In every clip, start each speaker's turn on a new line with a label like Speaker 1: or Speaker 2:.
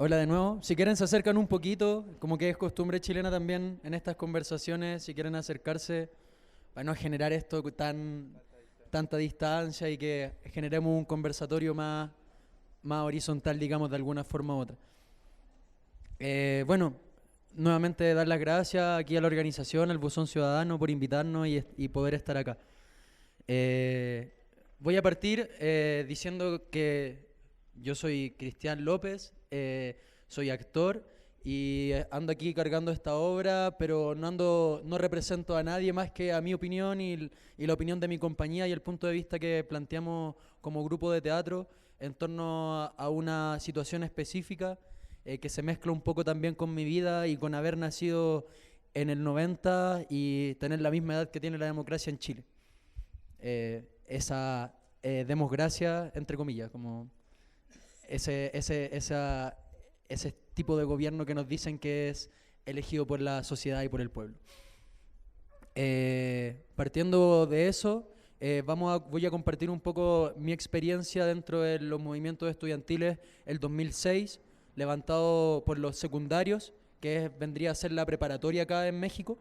Speaker 1: Hola de nuevo. Si quieren se acercan un poquito, como que es costumbre chilena también en estas conversaciones, si quieren acercarse para no generar esto tanta distancia y que generemos un conversatorio más horizontal, digamos, de alguna forma u otra. Bueno, nuevamente dar las gracias aquí a la organización, al Buzón Ciudadano, por invitarnos y poder estar acá. Eh, Voy a partir diciendo que yo soy Cristian López, soy actor y ando aquí cargando esta obra, pero no represento a nadie más que a mi opinión y la opinión de mi compañía y el punto de vista que planteamos como grupo de teatro en torno a una situación específica que se mezcla un poco también con mi vida y con haber nacido en el 90 y tener la misma edad que tiene la democracia en Chile. Esa democracia, entre comillas, como ese tipo de gobierno que nos dicen que es elegido por la sociedad y por el pueblo. Partiendo de eso, voy a compartir un poco mi experiencia dentro de los movimientos estudiantiles el 2006, levantado por los secundarios, vendría a ser la preparatoria acá en México,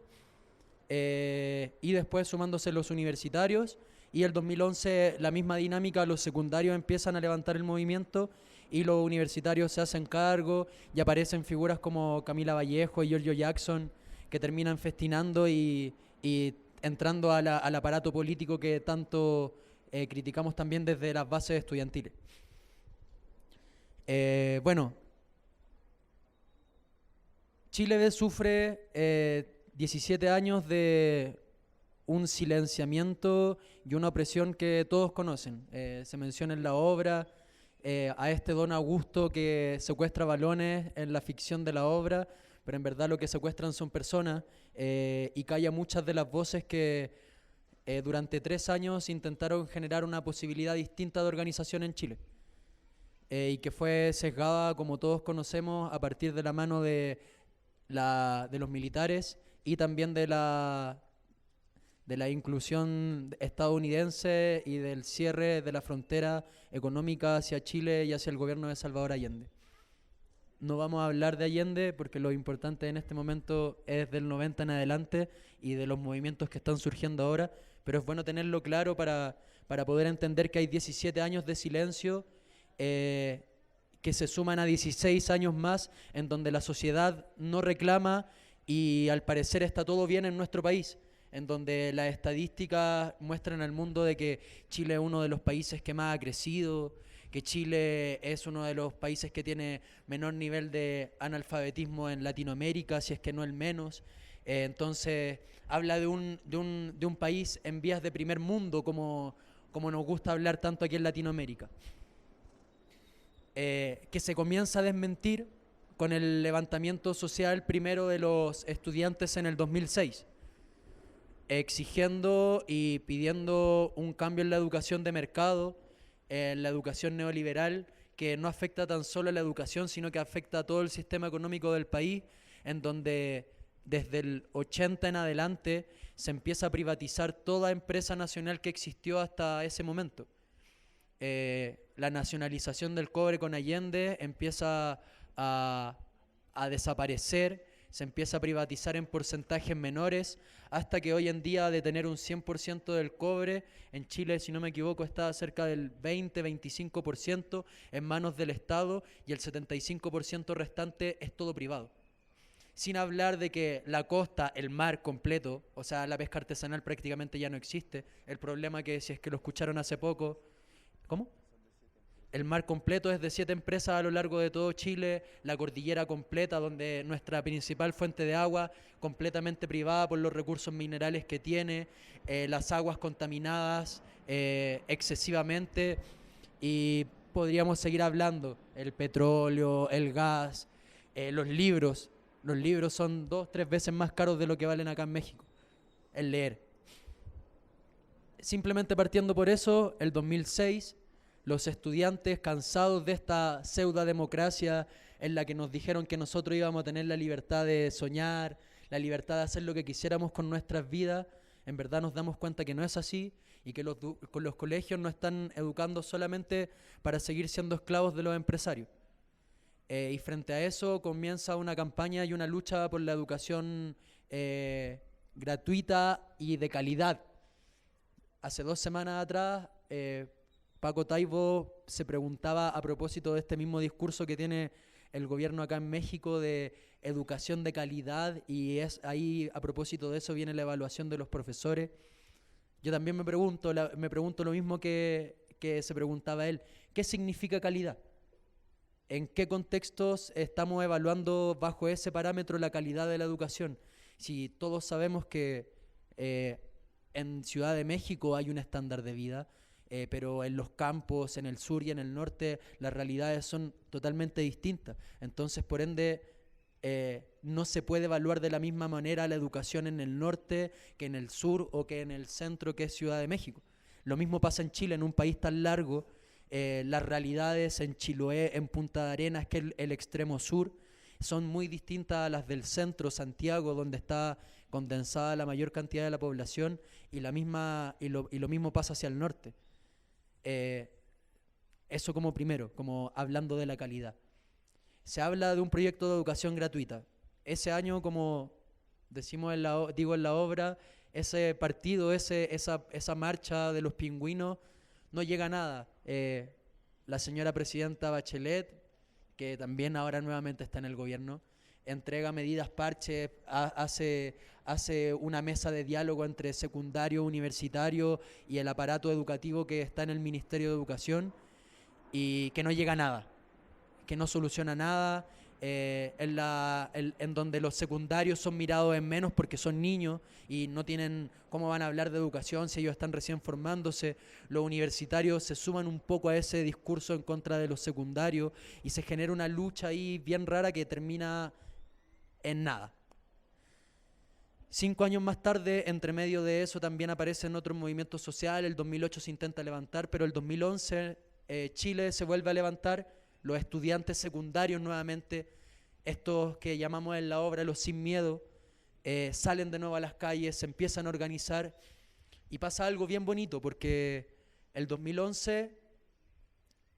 Speaker 1: y después sumándose los universitarios, y el 2011 la misma dinámica, los secundarios empiezan a levantar el movimiento y los universitarios se hacen cargo y aparecen figuras como Camila Vallejo y Giorgio Jackson que terminan festinando y entrando al aparato político que tanto criticamos también desde las bases estudiantiles. Bueno, Chile sufre 17 años de un silenciamiento y una opresión que todos conocen. Se menciona en la obra a este don Augusto que secuestra balones en la ficción de la obra, pero en verdad lo que secuestran son personas y calla muchas de las voces que durante 3 años intentaron generar una posibilidad distinta de organización en Chile. Y que fue sesgada, como todos conocemos, a partir de la mano de los militares y también de la inclusión estadounidense y del cierre de la frontera económica hacia Chile y hacia el gobierno de Salvador Allende. No vamos a hablar de Allende porque lo importante en este momento es del 90 en adelante y de los movimientos que están surgiendo ahora, pero es bueno tenerlo claro para poder entender que hay 17 años de silencio que se suman a 16 años más en donde la sociedad no reclama y al parecer está todo bien en nuestro país, en donde las estadísticas muestran al mundo de que Chile es uno de los países que más ha crecido, que Chile es uno de los países que tiene menor nivel de analfabetismo en Latinoamérica, si es que no el menos. Entonces habla de un país en vías de primer mundo, como nos gusta hablar tanto aquí en Latinoamérica. Que se comienza a desmentir con el levantamiento social primero de los estudiantes en el 2006, exigiendo y pidiendo un cambio en la educación de mercado, en la educación neoliberal, que no afecta tan solo a la educación, sino que afecta a todo el sistema económico del país, en donde desde el 80 en adelante se empieza a privatizar toda empresa nacional que existió hasta ese momento. La nacionalización del cobre con Allende empieza a desaparecer, se empieza a privatizar en porcentajes menores, hasta que hoy en día de tener un 100% del cobre, en Chile, si no me equivoco, está cerca del 20-25% en manos del Estado y el 75% restante es todo privado. Sin hablar de que la costa, el mar completo, o sea, la pesca artesanal prácticamente ya no existe. El problema que, si es que lo escucharon hace poco, ¿cómo? El mar completo es de 7 empresas a lo largo de todo Chile, la cordillera completa, donde nuestra principal fuente de agua, completamente privada por los recursos minerales que tiene, las aguas contaminadas excesivamente, y podríamos seguir hablando, el petróleo, el gas, los libros. Los libros son 2-3 veces más caros de lo que valen acá en México, el leer. Simplemente partiendo por eso, el 2006, los estudiantes cansados de esta pseudodemocracia en la que nos dijeron que nosotros íbamos a tener la libertad de soñar, la libertad de hacer lo que quisiéramos con nuestras vidas, en verdad nos damos cuenta que no es así y que los colegios no están educando solamente para seguir siendo esclavos de los empresarios. Y frente a eso comienza una campaña y una lucha por la educación gratuita y de calidad. Hace 2 semanas atrás, Paco Taibo se preguntaba a propósito de este mismo discurso que tiene el gobierno acá en México de educación de calidad, y es ahí, a propósito de eso, viene la evaluación de los profesores. Yo también me pregunto lo mismo que se preguntaba él. ¿Qué significa calidad? ¿En qué contextos estamos evaluando bajo ese parámetro la calidad de la educación? Si todos sabemos que en Ciudad de México hay un estándar de vida, pero en los campos, en el sur y en el norte, las realidades son totalmente distintas. Entonces, por ende, no se puede evaluar de la misma manera la educación en el norte que en el sur o que en el centro, que es Ciudad de México. Lo mismo pasa en Chile, en un país tan largo. Las realidades en Chiloé, en Punta de Arenas, que es el extremo sur, son muy distintas a las del centro, Santiago, donde está condensada la mayor cantidad de la población, y lo mismo pasa hacia el norte. Eso como primero, como hablando de la calidad. Se habla de un proyecto de educación gratuita. Ese año, como decimos digo en la obra, ese partido, esa marcha de los pingüinos, no llega a nada. La señora presidenta Bachelet, que también ahora nuevamente está en el gobierno, entrega medidas parches, hace una mesa de diálogo entre secundario, universitario y el aparato educativo que está en el Ministerio de Educación, y que no llega a nada, que no soluciona nada. En donde los secundarios son mirados en menos porque son niños y no tienen cómo van a hablar de educación si ellos están recién formándose. Los universitarios se suman un poco a ese discurso en contra de los secundarios y se genera una lucha ahí bien rara que termina en nada. 5 años más tarde, entre medio de eso, también aparecen otros movimientos sociales. El 2008 se intenta levantar, pero el 2011 Chile se vuelve a levantar. Los estudiantes secundarios nuevamente, estos que llamamos en la obra los sin miedo, salen de nuevo a las calles, se empiezan a organizar, y pasa algo bien bonito, porque el 2011,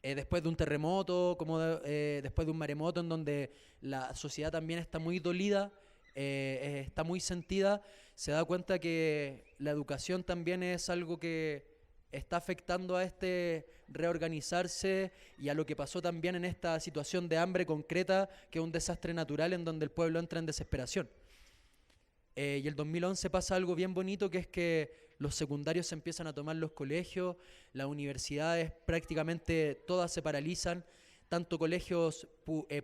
Speaker 1: después de un terremoto, después de un maremoto en donde la sociedad también está muy dolida, está muy sentida, se da cuenta que la educación también es algo que está afectando a este reorganizarse y a lo que pasó también en esta situación de hambre concreta, que es un desastre natural en donde el pueblo entra en desesperación. Y el 2011 pasa algo bien bonito, que es que los secundarios se empiezan a tomar los colegios, las universidades prácticamente todas se paralizan, tanto colegios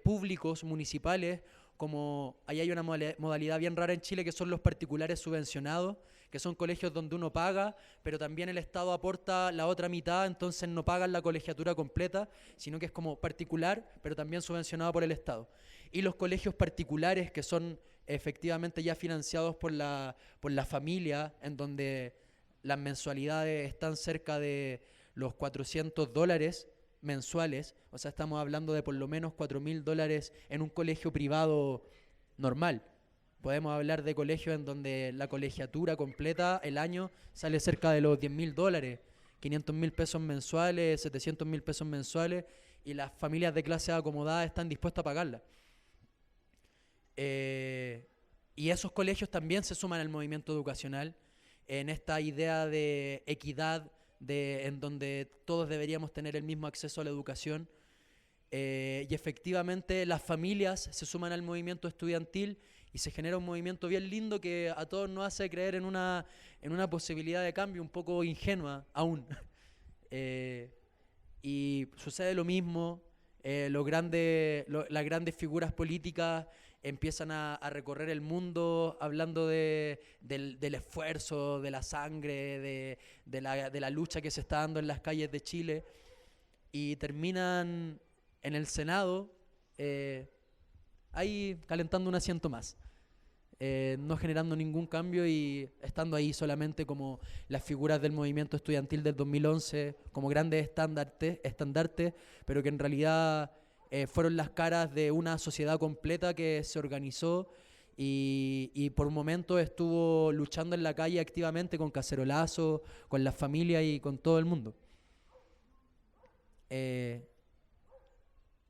Speaker 1: públicos, municipales, como ahí hay una modalidad bien rara en Chile, que son los particulares subvencionados, que son colegios donde uno paga, pero también el Estado aporta la otra mitad, entonces no pagan la colegiatura completa, sino que es como particular, pero también subvencionado por el Estado. Y los colegios particulares, que son efectivamente ya financiados por la familia, en donde las mensualidades están cerca de los $400 mensuales, o sea, estamos hablando de por lo menos $4.000 en un colegio privado normal. Podemos hablar de colegios en donde la colegiatura completa el año sale cerca de los $10.000, 500.000 pesos mensuales, 700.000 pesos mensuales, y las familias de clase acomodada están dispuestas a pagarla. Y esos colegios también se suman al movimiento educacional en esta idea de equidad, en donde todos deberíamos tener el mismo acceso a la educación. Y efectivamente las familias se suman al movimiento estudiantil y se genera un movimiento bien lindo que a todos nos hace creer en una posibilidad de cambio un poco ingenua aún. Y sucede lo mismo, las grandes figuras políticas empiezan a recorrer el mundo hablando del esfuerzo, de la sangre, de la lucha que se está dando en las calles de Chile, y terminan en el Senado ahí calentando un asiento más, no generando ningún cambio y estando ahí solamente como las figuras del movimiento estudiantil del 2011, como grandes estandartes, pero que en realidad fueron las caras de una sociedad completa que se organizó y por un momento estuvo luchando en la calle activamente con cacerolazos, con las familias y con todo el mundo.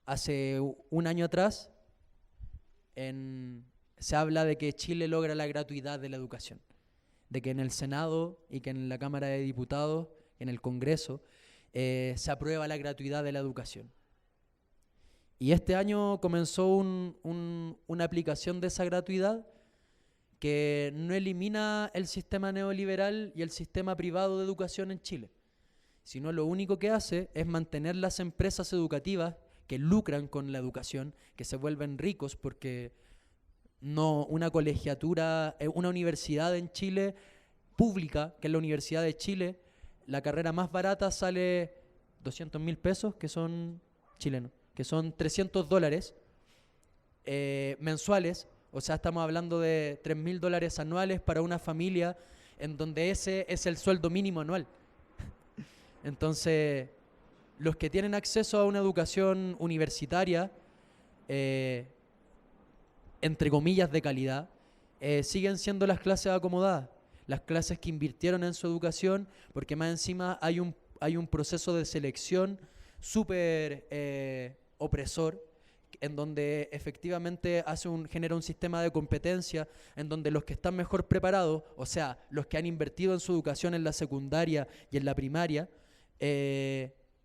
Speaker 1: hace un año atrás se habla de que Chile logra la gratuidad de la educación, de que en el Senado y que en la Cámara de Diputados, en el Congreso, se aprueba la gratuidad de la educación. Y este año comenzó una aplicación de esa gratuidad que no elimina el sistema neoliberal y el sistema privado de educación en Chile, sino lo único que hace es mantener las empresas educativas que lucran con la educación, que se vuelven ricos porque no una colegiatura, una universidad en Chile pública, que es la Universidad de Chile, la carrera más barata sale 200.000 pesos, que son chilenos, que son $300 mensuales. O sea, estamos hablando de $3.000 anuales para una familia en donde ese es el sueldo mínimo anual. Entonces, los que tienen acceso a una educación universitaria, entre comillas, de calidad, siguen siendo las clases acomodadas, las clases que invirtieron en su educación, porque más encima hay un proceso de selección súper opresor, en donde efectivamente genera un sistema de competencia en donde los que están mejor preparados, o sea, los que han invertido en su educación en la secundaria y en la primaria,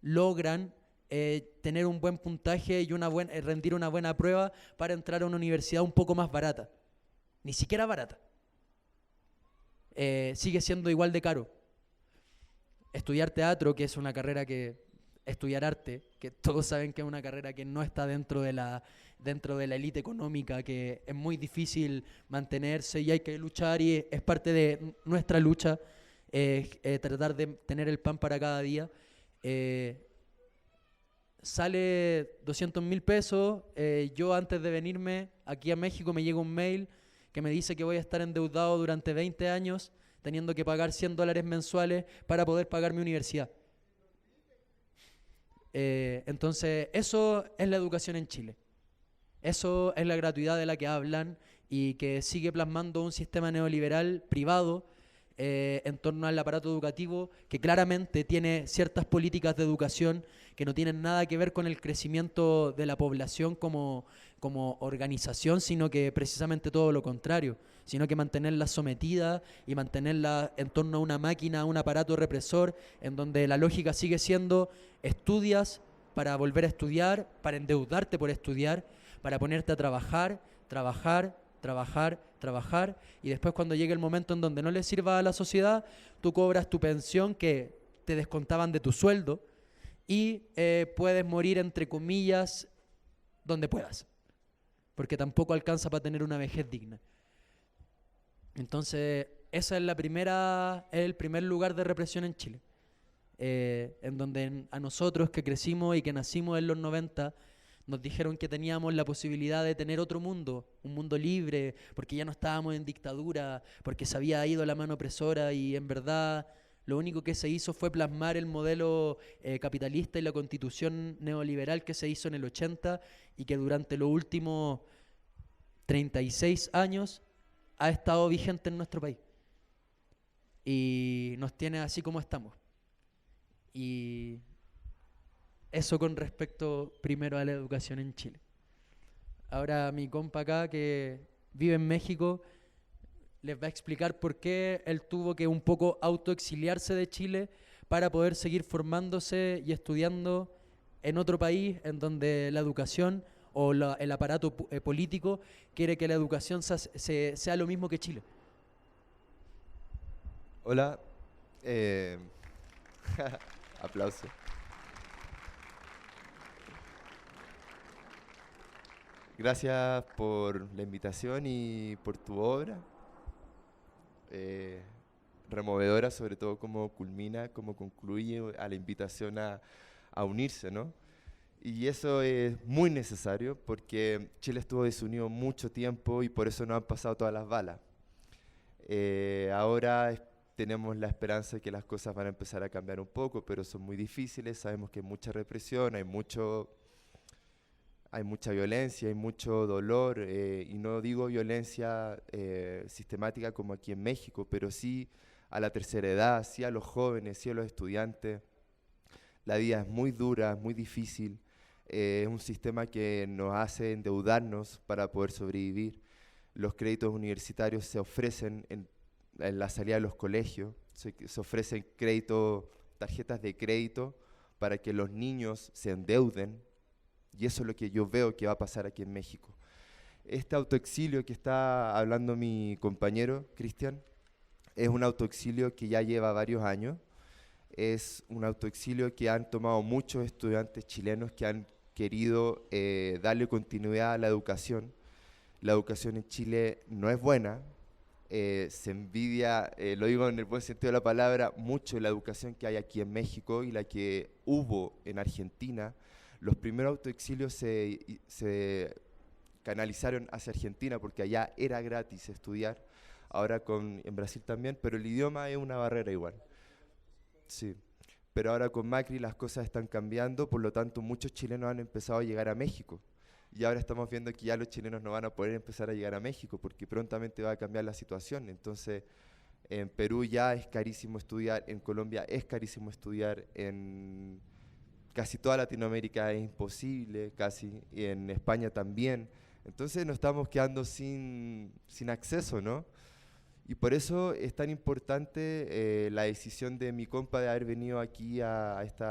Speaker 1: logran tener un buen puntaje y rendir una buena prueba para entrar a una universidad un poco más barata. Ni siquiera barata. Sigue siendo igual de caro. Estudiar teatro, que es una carrera estudiar arte, que todos saben que es una carrera que no está dentro de la élite económica, que es muy difícil mantenerse y hay que luchar, y es parte de nuestra lucha, tratar de tener el pan para cada día. Sale 200.000 pesos. Yo antes de venirme aquí a México me llega un mail que me dice que voy a estar endeudado durante 20 años, teniendo que pagar $100 mensuales para poder pagar mi universidad. Entonces, eso es la educación en Chile. Eso es la gratuidad de la que hablan y que sigue plasmando un sistema neoliberal privado en torno al aparato educativo, que claramente tiene ciertas políticas de educación que no tienen nada que ver con el crecimiento de la población como organización, sino que precisamente todo lo contrario, sino que mantenerla sometida y mantenerla en torno a una máquina, a un aparato represor, en donde la lógica sigue siendo: estudias para volver a estudiar, para endeudarte por estudiar, para ponerte a trabajar, y después, cuando llegue el momento en donde no le sirva a la sociedad, tú cobras tu pensión que te descontaban de tu sueldo y puedes morir, entre comillas, donde puedas, porque tampoco alcanza para tener una vejez digna. Entonces, esa es el primer lugar de represión en Chile, en donde a nosotros que crecimos y que nacimos en los 90, nos dijeron que teníamos la posibilidad de tener otro mundo, un mundo libre, porque ya no estábamos en dictadura, porque se había ido la mano opresora, y en verdad lo único que se hizo fue plasmar el modelo capitalista y la constitución neoliberal que se hizo en el 80 y que durante los últimos 36 años ha estado vigente en nuestro país. Y nos tiene así como estamos. Y eso con respecto primero a la educación en Chile. Ahora mi compa acá, que vive en México, les va a explicar por qué él tuvo que un poco autoexiliarse de Chile para poder seguir formándose y estudiando en otro país en donde la educación o el aparato político quiere que la educación sea lo mismo que Chile.
Speaker 2: Hola, aplauso. Gracias por la invitación y por tu obra, removedora, sobre todo cómo culmina, cómo concluye a la invitación a unirse, ¿no? Y eso es muy necesario porque Chile estuvo desunido mucho tiempo y por eso no han pasado todas las balas. Ahora tenemos la esperanza de que las cosas van a empezar a cambiar un poco, pero son muy difíciles. Sabemos que hay mucha represión, hay mucha violencia, hay mucho dolor, y no digo violencia sistemática como aquí en México, pero sí a la tercera edad, sí a los jóvenes, sí a los estudiantes. La vida es muy dura, es muy difícil. Es un sistema que nos hace endeudarnos para poder sobrevivir. Los créditos universitarios se ofrecen en la salida de los colegios, se ofrecen créditos, tarjetas de crédito para que los niños se endeuden, y eso es lo que yo veo que va a pasar aquí en México. Este autoexilio que está hablando mi compañero, Cristian, es un autoexilio que ya lleva varios años. Es un autoexilio que han tomado muchos estudiantes chilenos que han querido darle continuidad a la educación. La educación en Chile no es buena, se envidia, lo digo en el buen sentido de la palabra, mucho la educación que hay aquí en México y la que hubo en Argentina. Los primeros autoexilios se canalizaron hacia Argentina porque allá era gratis estudiar, ahora en Brasil también, pero el idioma es una barrera igual. Sí, pero ahora con Macri las cosas están cambiando, por lo tanto muchos chilenos han empezado a llegar a México. Y ahora estamos viendo que ya los chilenos no van a poder empezar a llegar a México porque prontamente va a cambiar la situación. Entonces, en Perú ya es carísimo estudiar, en Colombia es carísimo estudiar, en casi toda Latinoamérica es imposible, casi, y en España también. Entonces nos estamos quedando sin acceso, ¿no? Y por eso es tan importante la decisión de mi compa de haber venido aquí a este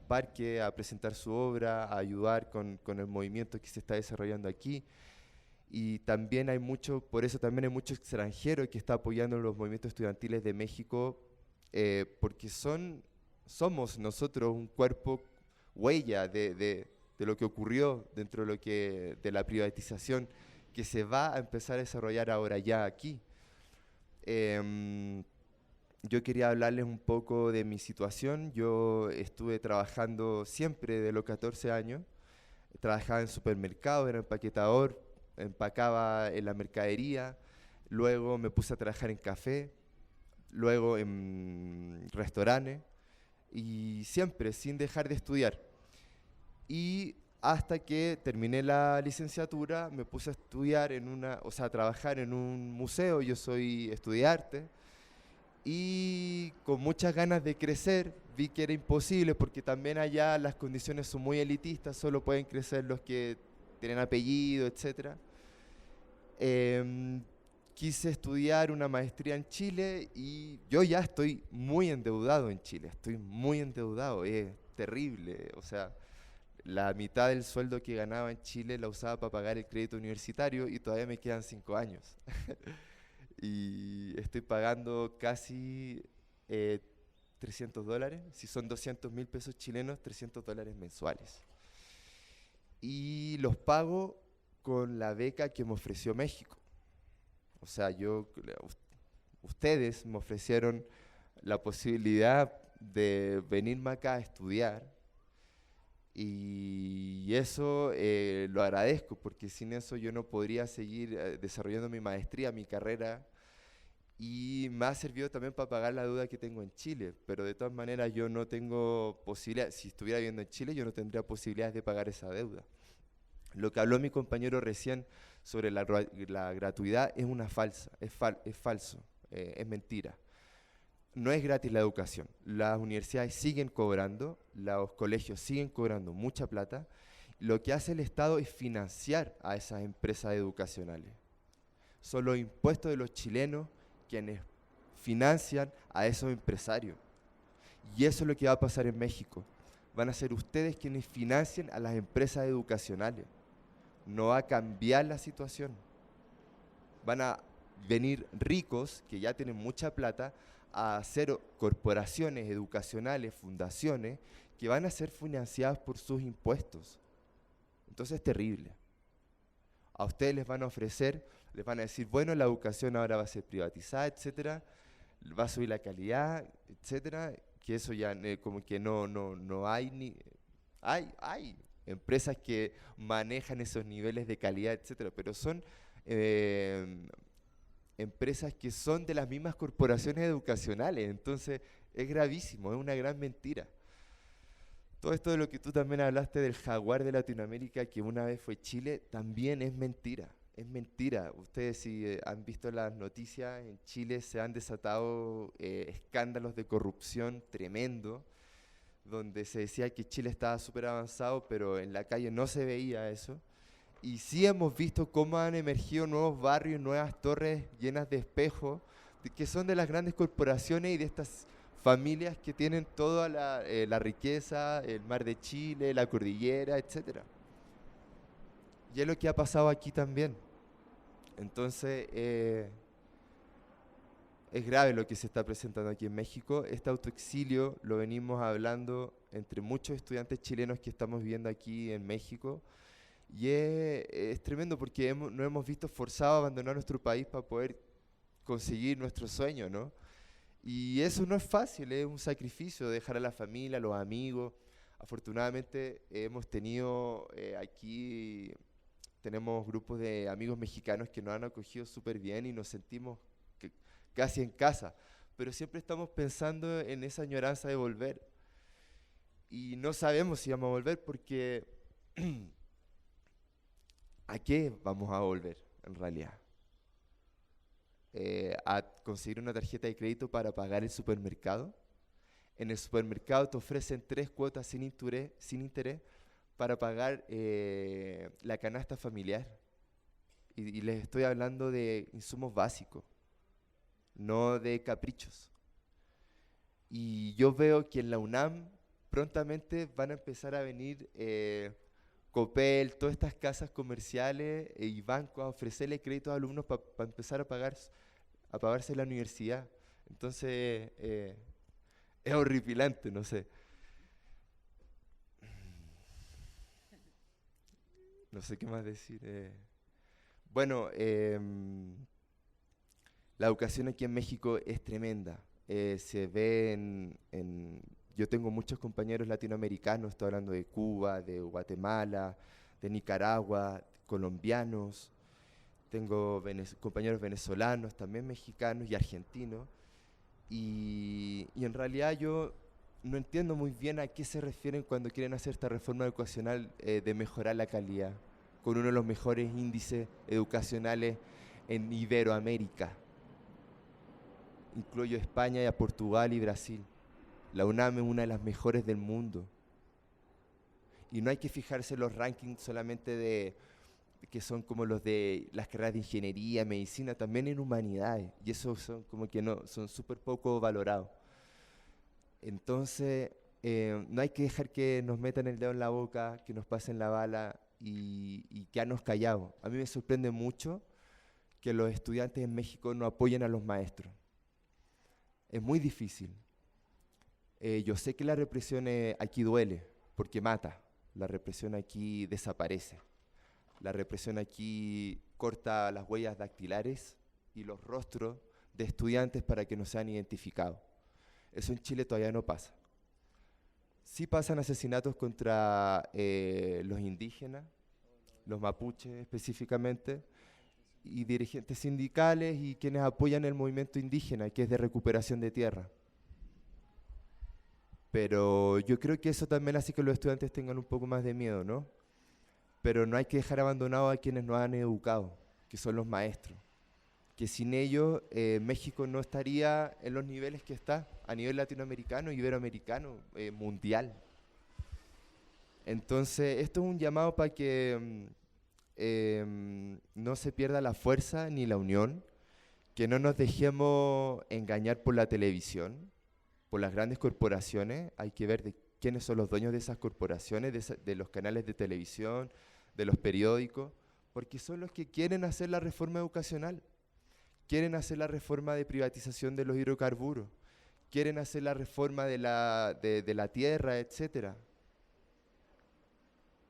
Speaker 2: parque a presentar su obra, a ayudar con el movimiento que se está desarrollando aquí. Y también hay por eso también hay mucho extranjero que está apoyando los movimientos estudiantiles de México, porque somos nosotros un cuerpo huella de lo que ocurrió dentro de la privatización que se va a empezar a desarrollar ahora ya aquí. Yo quería hablarles un poco de mi situación. Yo estuve trabajando siempre de los 14 años. Trabajaba en supermercado, era empaquetador, empacaba en la mercadería. Luego me puse a trabajar en café, luego en restaurantes y siempre sin dejar de estudiar. Y hasta que terminé la licenciatura, me puse a estudiar a trabajar en un museo. Yo soy estudiante y con muchas ganas de crecer vi que era imposible porque también allá las condiciones son muy elitistas, solo pueden crecer los que tienen apellido, etc. Quise estudiar una maestría en Chile y yo ya estoy muy endeudado en Chile, estoy muy endeudado, es terrible, o sea, la mitad del sueldo que ganaba en Chile la usaba para pagar el crédito universitario y todavía me quedan 5 años. Y estoy pagando casi $300, si son 200.000 pesos chilenos, $300 mensuales. Y los pago con la beca que me ofreció México. O sea, ustedes me ofrecieron la posibilidad de venirme acá a estudiar. Y eso lo agradezco porque sin eso yo no podría seguir desarrollando mi maestría, mi carrera, y me ha servido también para pagar la deuda que tengo en Chile, pero de todas maneras yo no tengo posibilidad, si estuviera viviendo en Chile yo no tendría posibilidades de pagar esa deuda. Lo que habló mi compañero recién sobre la gratuidad es es falso, es mentira. No es gratis la educación. Las universidades siguen cobrando, los colegios siguen cobrando mucha plata. Lo que hace el Estado es financiar a esas empresas educacionales. Son los impuestos de los chilenos quienes financian a esos empresarios. Y eso es lo que va a pasar en México. Van a ser ustedes quienes financien a las empresas educacionales. No va a cambiar la situación. Van a venir ricos, que ya tienen mucha plata, a hacer corporaciones educacionales, fundaciones, que van a ser financiadas por sus impuestos. Entonces es terrible. A ustedes les van a ofrecer, les van a decir, bueno, la educación ahora va a ser privatizada, etcétera, va a subir la calidad, etcétera, que eso ya como que no hay ni... Hay empresas que manejan esos niveles de calidad, etcétera, pero son empresas que son de las mismas corporaciones educacionales, entonces es gravísimo, es una gran mentira. Todo esto de lo que tú también hablaste del jaguar de Latinoamérica, que una vez fue Chile, también es mentira, es mentira. Ustedes si han visto las noticias, en Chile se han desatado escándalos de corrupción tremendo, donde se decía que Chile estaba súper avanzado, pero en la calle no se veía eso. Y sí hemos visto cómo han emergido nuevos barrios, nuevas torres llenas de espejos, que son de las grandes corporaciones y de estas familias que tienen toda la riqueza, el mar de Chile, la cordillera, etcétera. Y es lo que ha pasado aquí también. Entonces, es grave lo que se está presentando aquí en México. Este autoexilio lo venimos hablando entre muchos estudiantes chilenos que estamos viviendo aquí en México. Y es tremendo porque nos hemos visto forzados a abandonar nuestro país para poder conseguir nuestro sueño, ¿no? Y eso no es fácil, es un sacrificio, dejar a la familia, a los amigos. Afortunadamente hemos tenido aquí, tenemos grupos de amigos mexicanos que nos han acogido súper bien y nos sentimos casi en casa, pero siempre estamos pensando en esa añoranza de volver. Y no sabemos si vamos a volver porque ¿a qué vamos a volver en realidad? A conseguir una tarjeta de crédito para pagar el supermercado. En el supermercado te ofrecen 3 cuotas sin interés para pagar la canasta familiar. Y les estoy hablando de insumos básicos, no de caprichos. Y yo veo que en la UNAM prontamente van a empezar a venir Copel, todas estas casas comerciales y bancos a ofrecerle crédito a alumnos para empezar a pagarse la universidad. Entonces, es horripilante, no sé. No sé qué más decir. Bueno, la educación aquí en México es tremenda. Se ve yo tengo muchos compañeros latinoamericanos, estoy hablando de Cuba, de Guatemala, de Nicaragua, colombianos. Tengo compañeros venezolanos, también mexicanos y argentinos. Y en realidad yo no entiendo muy bien a qué se refieren cuando quieren hacer esta reforma educacional de mejorar la calidad, con uno de los mejores índices educacionales en Iberoamérica. Incluyo España y a Portugal y Brasil. La UNAM es una de las mejores del mundo. Y no hay que fijarse en los rankings solamente que son como los de las carreras de ingeniería, medicina, también en humanidades. Y esos son como que no, son súper poco valorados. Entonces, no hay que dejar que nos metan el dedo en la boca, que nos pasen la bala y quedarnos callados. A mí me sorprende mucho que los estudiantes en México no apoyen a los maestros. Es muy difícil. Yo sé que la represión aquí duele, porque mata. La represión aquí desaparece. La represión aquí corta las huellas dactilares y los rostros de estudiantes para que no sean identificados. Eso en Chile todavía no pasa. Sí pasan asesinatos contra los indígenas, los mapuches específicamente, y dirigentes sindicales y quienes apoyan el movimiento indígena, que es de recuperación de tierra. Pero yo creo que eso también hace que los estudiantes tengan un poco más de miedo, ¿no? Pero no hay que dejar abandonados a quienes nos han educado, que son los maestros. Que sin ellos México no estaría en los niveles que está, a nivel latinoamericano, iberoamericano, mundial. Entonces, esto es un llamado para que no se pierda la fuerza ni la unión, que no nos dejemos engañar por la televisión, por las grandes corporaciones. Hay que ver de quiénes son los dueños de esas corporaciones, de los canales de televisión, de los periódicos, porque son los que quieren hacer la reforma educacional, quieren hacer la reforma de privatización de los hidrocarburos, quieren hacer la reforma de la tierra, etcétera.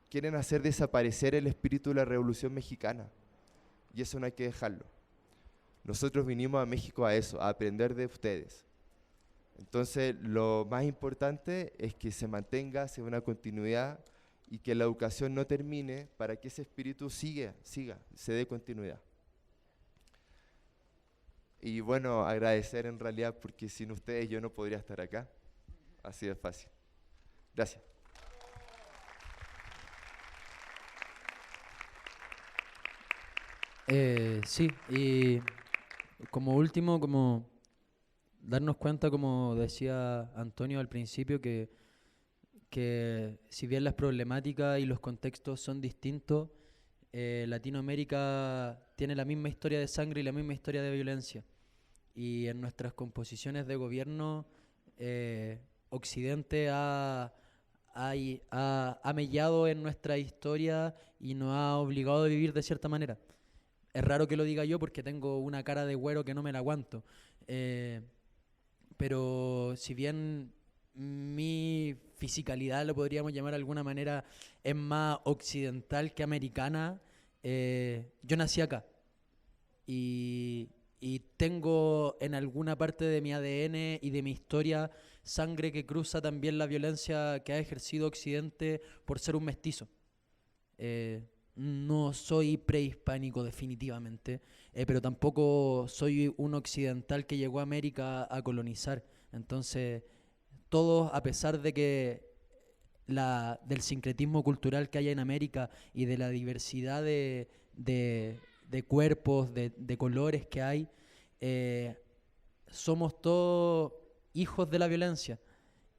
Speaker 2: Quieren hacer desaparecer el espíritu de la Revolución Mexicana, y eso no hay que dejarlo. Nosotros vinimos a México a eso, a aprender de ustedes. Entonces, lo más importante es que se mantenga, sea una continuidad y que la educación no termine para que ese espíritu siga, se dé continuidad. Y bueno, agradecer en realidad porque sin ustedes yo no podría estar acá. Así de fácil. Gracias.
Speaker 1: Sí, y como último, como darnos cuenta, como decía Antonio al principio, que que si bien las problemáticas y los contextos son distintos, Latinoamérica tiene la misma historia de sangre y la misma historia de violencia. Y en nuestras composiciones de gobierno, Occidente ha mellado en nuestra historia y nos ha obligado a vivir de cierta manera. Es raro que lo diga yo porque tengo una cara de güero que no me la aguanto. Pero si bien mi fisicalidad, lo podríamos llamar de alguna manera, es más occidental que americana, yo nací acá. Y tengo en alguna parte de mi ADN y de mi historia sangre que cruza también la violencia que ha ejercido Occidente por ser un mestizo. No soy prehispánico definitivamente, pero tampoco soy un occidental que llegó a América a colonizar. Entonces, todos, a pesar de que del sincretismo cultural que hay en América y de la diversidad de cuerpos, de colores que hay, somos todos hijos de la violencia.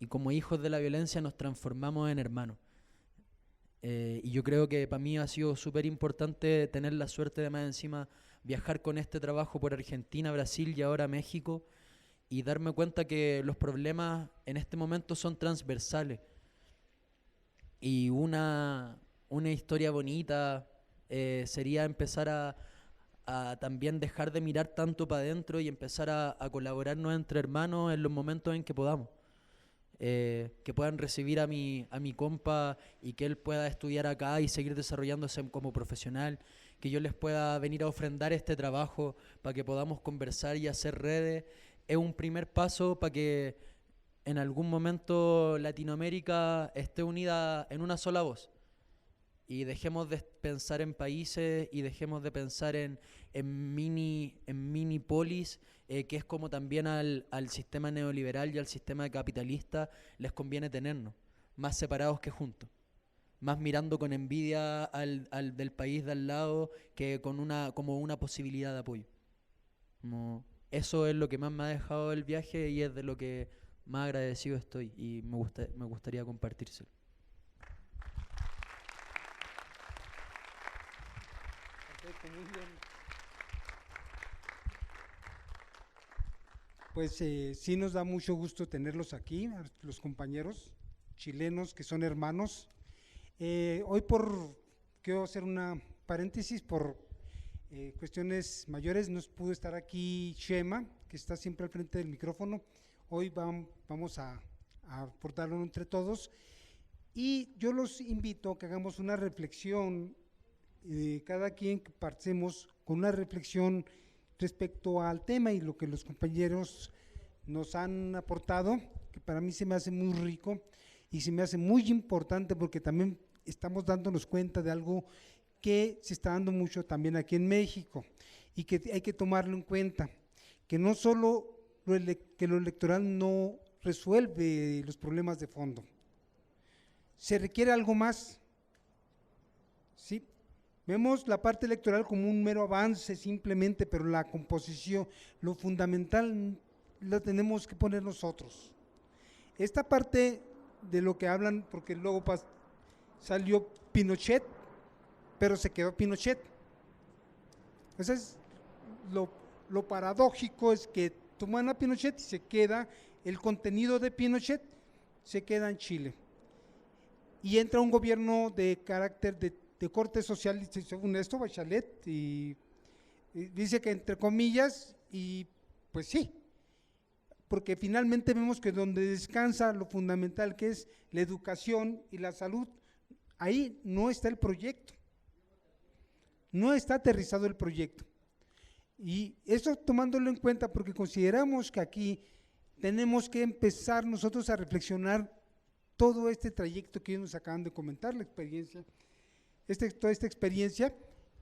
Speaker 1: Y como hijos de la violencia nos transformamos en hermanos. Y yo creo que para mí ha sido súper importante tener la suerte de más encima viajar con este trabajo por Argentina, Brasil y ahora México y darme cuenta que los problemas en este momento son transversales. Y una historia bonita sería empezar a también dejar de mirar tanto para adentro y empezar a colaborarnos entre hermanos en los momentos en que podamos. Que puedan recibir a mi compa y que él pueda estudiar acá y seguir desarrollándose como profesional, que yo les pueda venir a ofrendar este trabajo para que podamos conversar y hacer redes, es un primer paso para que en algún momento Latinoamérica esté unida en una sola voz y dejemos de pensar en países y dejemos de pensar en mini polis, que es como también al sistema neoliberal y al sistema capitalista les conviene tenernos, más separados que juntos, más mirando con envidia al del país de al lado que como una posibilidad de apoyo. Eso es lo que más me ha dejado el viaje y es de lo que más agradecido estoy y me gustaría compartírselo.
Speaker 3: Perfecto, muy bien. Pues sí nos da mucho gusto tenerlos aquí, a los compañeros chilenos que son hermanos. Hoy quiero hacer una paréntesis, por cuestiones mayores no pudo estar aquí Chema, que está siempre al frente del micrófono. Hoy vamos a aportarlo entre todos y yo los invito a que hagamos una reflexión, cada quien que partemos con una reflexión respecto al tema y lo que los compañeros nos han aportado, que para mí se me hace muy rico y se me hace muy importante porque también estamos dándonos cuenta de algo que se está dando mucho también aquí en México y que hay que tomarlo en cuenta, que no solo que lo electoral no resuelve los problemas de fondo, se requiere algo más, ¿sí? Vemos la parte electoral como un mero avance simplemente, pero la composición, lo fundamental, la tenemos que poner nosotros. Esta parte de lo que hablan, porque luego salió Pinochet, pero se quedó Pinochet. Entonces, lo paradójico es que toman a Pinochet y se queda, el contenido de Pinochet se queda en Chile. Y entra un gobierno de carácter de corte social, según esto, Bachelet, y dice que entre comillas, y pues sí, porque finalmente vemos que donde descansa lo fundamental que es la educación y la salud, ahí no está el proyecto, no está aterrizado el proyecto. Y eso tomándolo en cuenta porque consideramos que aquí tenemos que empezar nosotros a reflexionar todo este trayecto que ellos nos acaban de comentar, la experiencia, toda esta experiencia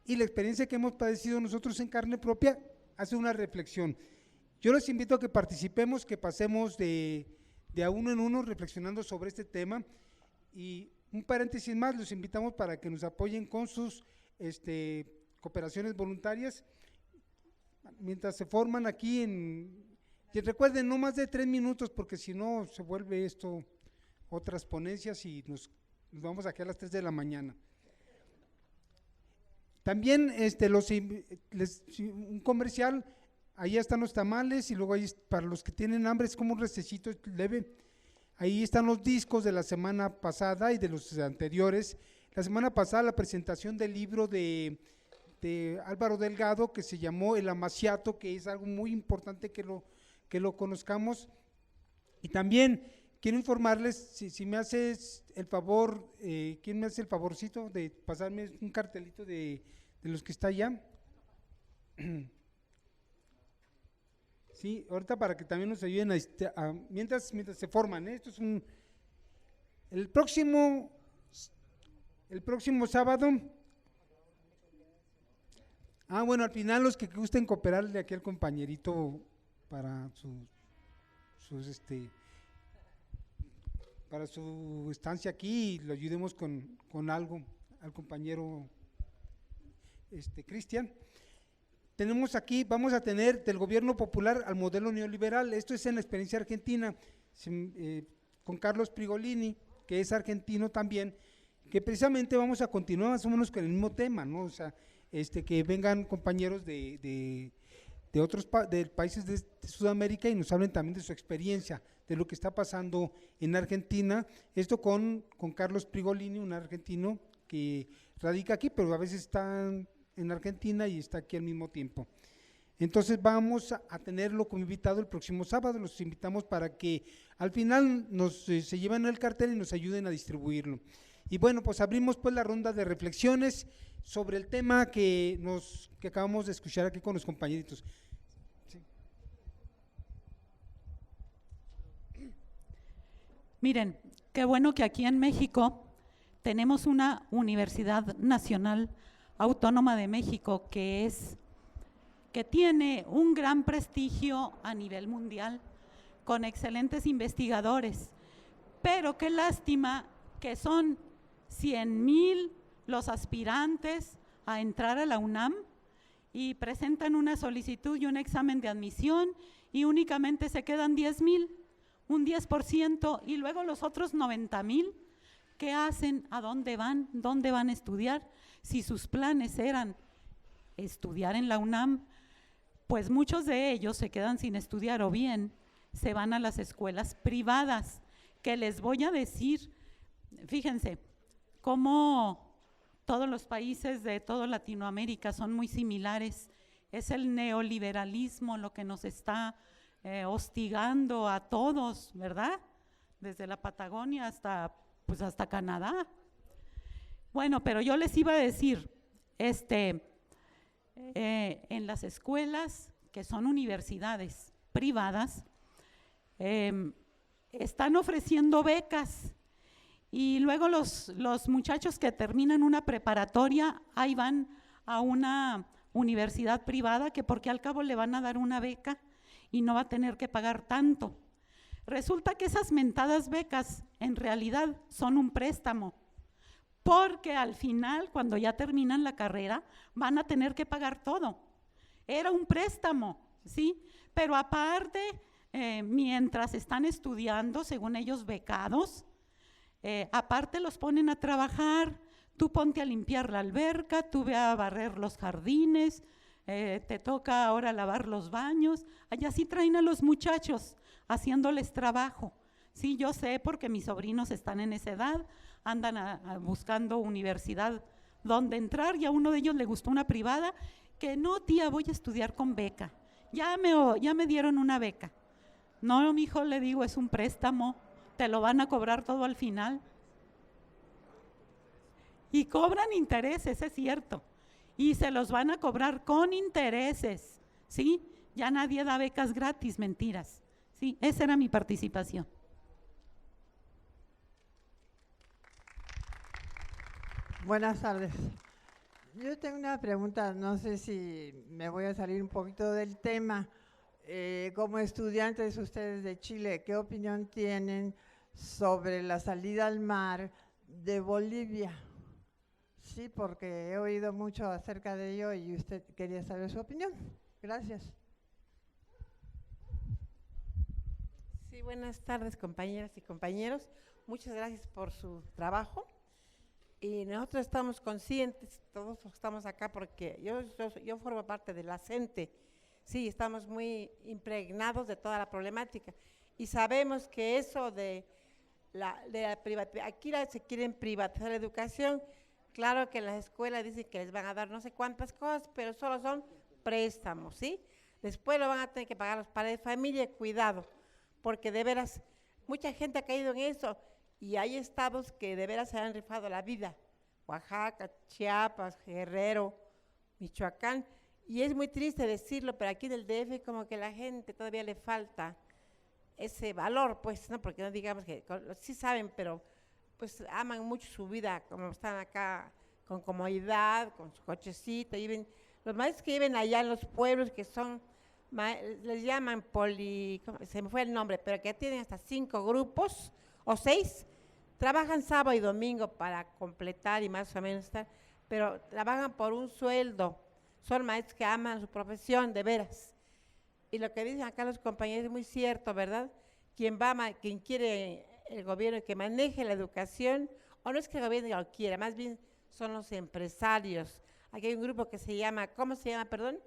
Speaker 3: y la experiencia que hemos padecido nosotros en carne propia, hace una reflexión. Yo les invito a que participemos, que pasemos de a uno en uno reflexionando sobre este tema y un paréntesis más, los invitamos para que nos apoyen con sus cooperaciones voluntarias mientras se forman aquí y recuerden, no más de 3 minutos porque si no se vuelve esto otras ponencias y nos vamos aquí a las 3 de la mañana. También un comercial, ahí están los tamales y luego ahí para los que tienen hambre es como un recesito leve. Ahí están los discos de la semana pasada y de los anteriores. La semana pasada la presentación del libro de Álvaro Delgado que se llamó El Amaciato, que es algo muy importante que lo conozcamos. Y también quiero informarles, si me haces el favor, ¿quién me hace el favorcito de pasarme un cartelito de los que está allá? Sí, ahorita para que también nos ayuden mientras se forman, esto es el próximo sábado. Bueno, al final los que gusten cooperarle aquí al compañerito para para su estancia aquí y lo ayudemos con algo al compañero Cristian. Tenemos aquí, vamos a tener del gobierno popular al modelo neoliberal, esto es en la experiencia argentina, con Carlos Prigolini, que es argentino también, que precisamente vamos a continuar más o menos con el mismo tema, ¿no? O sea, que vengan compañeros de otros países de Sudamérica y nos hablen también de su experiencia, de lo que está pasando en Argentina, esto con Carlos Prigolini, un argentino que radica aquí, pero a veces está en Argentina y está aquí al mismo tiempo. Entonces vamos a tenerlo como invitado el próximo sábado, los invitamos para que al final se lleven el cartel y nos ayuden a distribuirlo. Y bueno, pues abrimos pues la ronda de reflexiones sobre el tema que acabamos de escuchar aquí con los compañeritos. Sí.
Speaker 4: Miren, qué bueno que aquí en México tenemos una Universidad Nacional Autónoma de México que tiene un gran prestigio a nivel mundial, con excelentes investigadores, pero qué lástima que son 100,000 los aspirantes a entrar a la UNAM y presentan una solicitud y un examen de admisión y únicamente se quedan 10,000, un 10%, y luego los otros 90,000, ¿qué hacen? ¿A dónde van? ¿Dónde van a estudiar? Si sus planes eran estudiar en la UNAM, pues muchos de ellos se quedan sin estudiar o bien se van a las escuelas privadas, que les voy a decir, fíjense, cómo todos los países de toda Latinoamérica son muy similares, es el neoliberalismo lo que nos está hostigando a todos, ¿verdad? Desde la Patagonia hasta Canadá. Bueno, pero yo les iba a decir, en las escuelas que son universidades privadas, están ofreciendo becas y luego los muchachos que terminan una preparatoria, ahí van a una universidad privada que porque al cabo le van a dar una beca y no va a tener que pagar tanto. Resulta que esas mentadas becas en realidad son un préstamo, porque al final, cuando ya terminan la carrera, van a tener que pagar todo. Era un préstamo, ¿sí? Pero aparte, mientras están estudiando, según ellos becados, aparte los ponen a trabajar, tú ponte a limpiar la alberca, tú ve a barrer los jardines, te toca ahora lavar los baños, allá sí traen a los muchachos haciéndoles trabajo. Sí, yo sé porque mis sobrinos están en esa edad, andan buscando universidad donde entrar y a uno de ellos le gustó una privada, que no, tía, voy a estudiar con beca, ya me dieron una beca. No, mijo, le digo, es un préstamo, te lo van a cobrar todo al final. Y cobran intereses, es cierto, y se los van a cobrar con intereses, ¿sí? Ya nadie da becas gratis, mentiras. Sí, esa era mi participación.
Speaker 5: Buenas tardes. Yo tengo una pregunta, no sé si me voy a salir un poquito del tema. Como estudiantes ustedes de Chile, ¿qué opinión tienen sobre la salida al mar de Bolivia? Sí, porque he oído mucho acerca de ello y usted quería saber su opinión. Gracias.
Speaker 6: Sí, buenas tardes, compañeras y compañeros. muchas gracias por su trabajo. Y nosotros estamos conscientes, todos los que estamos acá, porque yo formo parte de la CENTE. Sí, estamos muy impregnados de toda la problemática. Y sabemos que eso de la privatización, aquí se quieren privatizar la educación. Claro que en las escuelas dicen que les van a dar no sé cuántas cosas, pero solo son préstamos, ¿sí? Después lo van a tener que pagar los padres de familia, cuidado, porque de veras, mucha gente ha caído en eso, y hay estados que de veras se han rifado la vida, Oaxaca, Chiapas, Guerrero, Michoacán, y es muy triste decirlo, pero aquí del DF como que la gente todavía le falta ese valor, pues, ¿no? Porque no digamos que, sí saben, pero pues aman mucho su vida, como están acá con comodidad, con su cochecito, los maestros que viven allá en los pueblos que son, les llaman se me fue el nombre, pero que tienen hasta 5 grupos o 6, trabajan sábado y domingo para completar y más o menos estar, pero trabajan por un sueldo, son maestros que aman su profesión, de veras. Y lo que dicen acá los compañeros es muy cierto, ¿verdad? Quien quiere el gobierno que maneje la educación, o no es que el gobierno lo quiera, más bien son los empresarios. Aquí hay un grupo que se llama, ¿cómo se llama, perdón?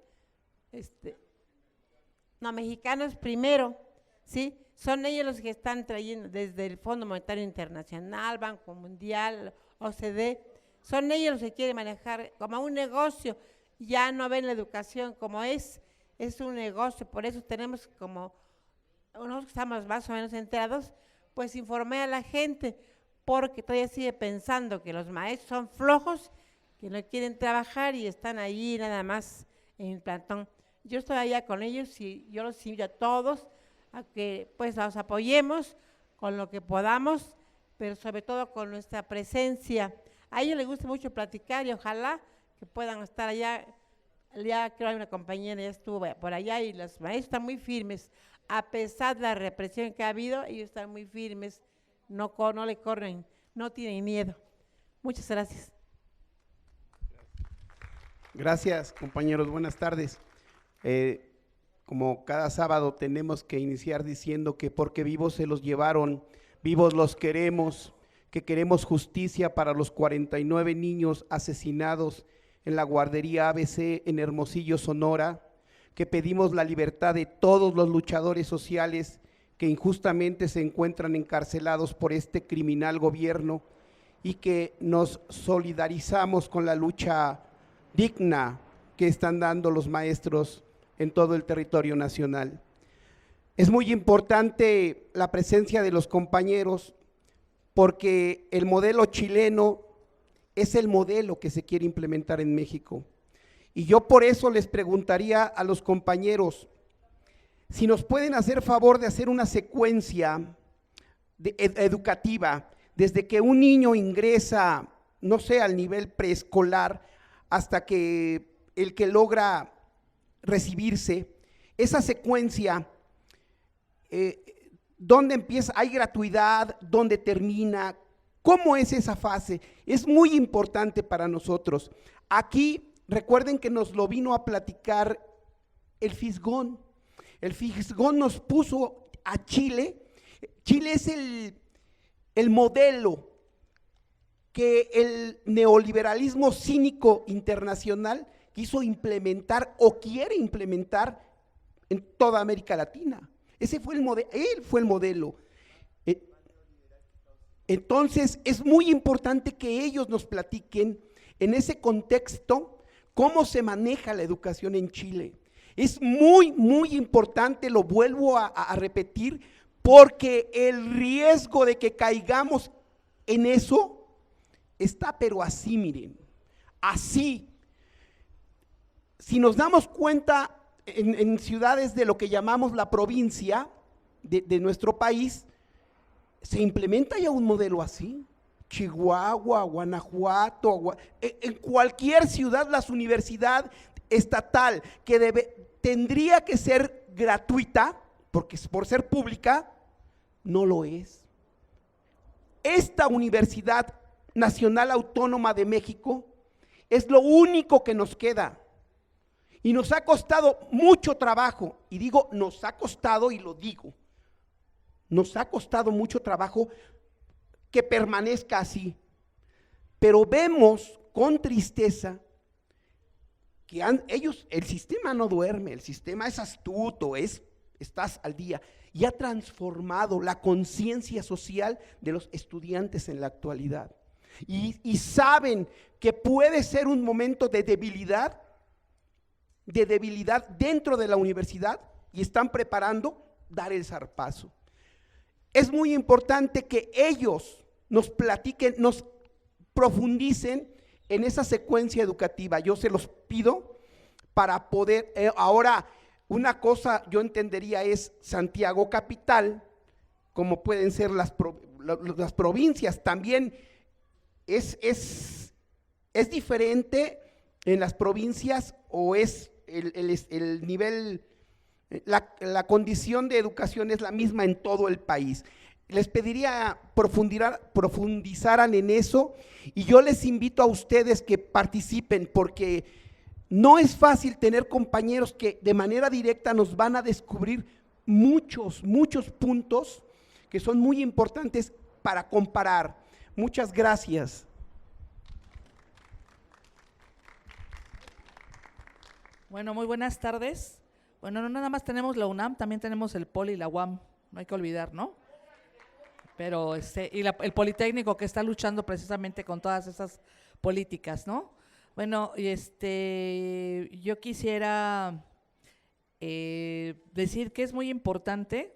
Speaker 6: Mexicanos Primero, ¿sí? Son ellos los que están trayendo desde el Fondo Monetario Internacional, Banco Mundial, OCDE, son ellos los que quieren manejar como un negocio, ya no ven la educación como es un negocio, por eso tenemos como, nosotros que estamos más o menos enterados, pues informé a la gente, porque todavía sigue pensando que los maestros son flojos, que no quieren trabajar y están ahí nada más en el plantón. Yo estoy allá con ellos y yo los invito a todos a que pues los apoyemos con lo que podamos, pero sobre todo con nuestra presencia. A ellos les gusta mucho platicar y ojalá que puedan estar allá. Ya creo que hay una compañera, ya estuvo por allá y los maestros están muy firmes. A pesar de la represión que ha habido, ellos están muy firmes, no le corren, no tienen miedo. Muchas gracias.
Speaker 7: Gracias, compañeros, buenas tardes. Como cada sábado tenemos que iniciar diciendo que porque vivos se los llevaron, vivos los queremos, que queremos justicia para los 49 niños asesinados en la guardería ABC en Hermosillo, Sonora, que pedimos la libertad de todos los luchadores sociales que injustamente se encuentran encarcelados por este criminal gobierno y que nos solidarizamos con la lucha digna que están dando los maestros en todo el territorio nacional. Es muy importante la presencia de los compañeros porque el modelo chileno es el modelo que se quiere implementar en México. Y yo por eso les preguntaría a los compañeros si nos pueden hacer favor de hacer una secuencia educativa desde que un niño ingresa, no sé, al nivel preescolar hasta que el que logra recibirse, esa secuencia, ¿dónde empieza? ¿Hay gratuidad? ¿Dónde termina? ¿Cómo es esa fase? Es muy importante para nosotros. Aquí, recuerden que nos lo vino a platicar el Fisgón. El Fisgón nos puso a Chile. Chile es el modelo que el neoliberalismo cínico internacional quiso implementar o quiere implementar en toda América Latina. Ese fue el modelo, él fue el modelo. Entonces es muy importante que ellos nos platiquen en ese contexto cómo se maneja la educación en Chile. Es muy, muy importante, lo vuelvo a repetir, porque el riesgo de que caigamos en eso está pero así, miren, así. Si nos damos cuenta en ciudades de lo que llamamos la provincia de nuestro país, se implementa ya un modelo así. Chihuahua, Guanajuato, en cualquier ciudad, la universidad estatal que tendría que ser gratuita, porque por ser pública, no lo es. Esta Universidad Nacional Autónoma de México es lo único que nos queda. Y nos ha costado mucho trabajo, y digo nos ha costado y lo digo, nos ha costado mucho trabajo que permanezca así, pero vemos con tristeza que el sistema no duerme, el sistema es astuto, estás al día, y ha transformado la conciencia social de los estudiantes en la actualidad. Y saben que puede ser un momento de debilidad dentro de la universidad, y están preparando dar el zarpazo. Es muy importante que ellos nos platiquen, nos profundicen en esa secuencia educativa. Yo se los pido para poder, ahora una cosa yo entendería es Santiago capital, como pueden ser las provincias, también es diferente en las provincias, o es el nivel, la condición de educación es la misma en todo el país. Les pediría profundizaran en eso, y yo les invito a ustedes que participen, porque no es fácil tener compañeros que de manera directa nos van a descubrir muchos puntos que son muy importantes para comparar. Muchas gracias.
Speaker 8: Bueno, muy buenas tardes. Bueno, no nada más tenemos la UNAM, también tenemos el Poli y la UAM, no hay que olvidar, ¿no? Pero el Politécnico, que está luchando precisamente con todas esas políticas, ¿no? Bueno, yo quisiera decir que es muy importante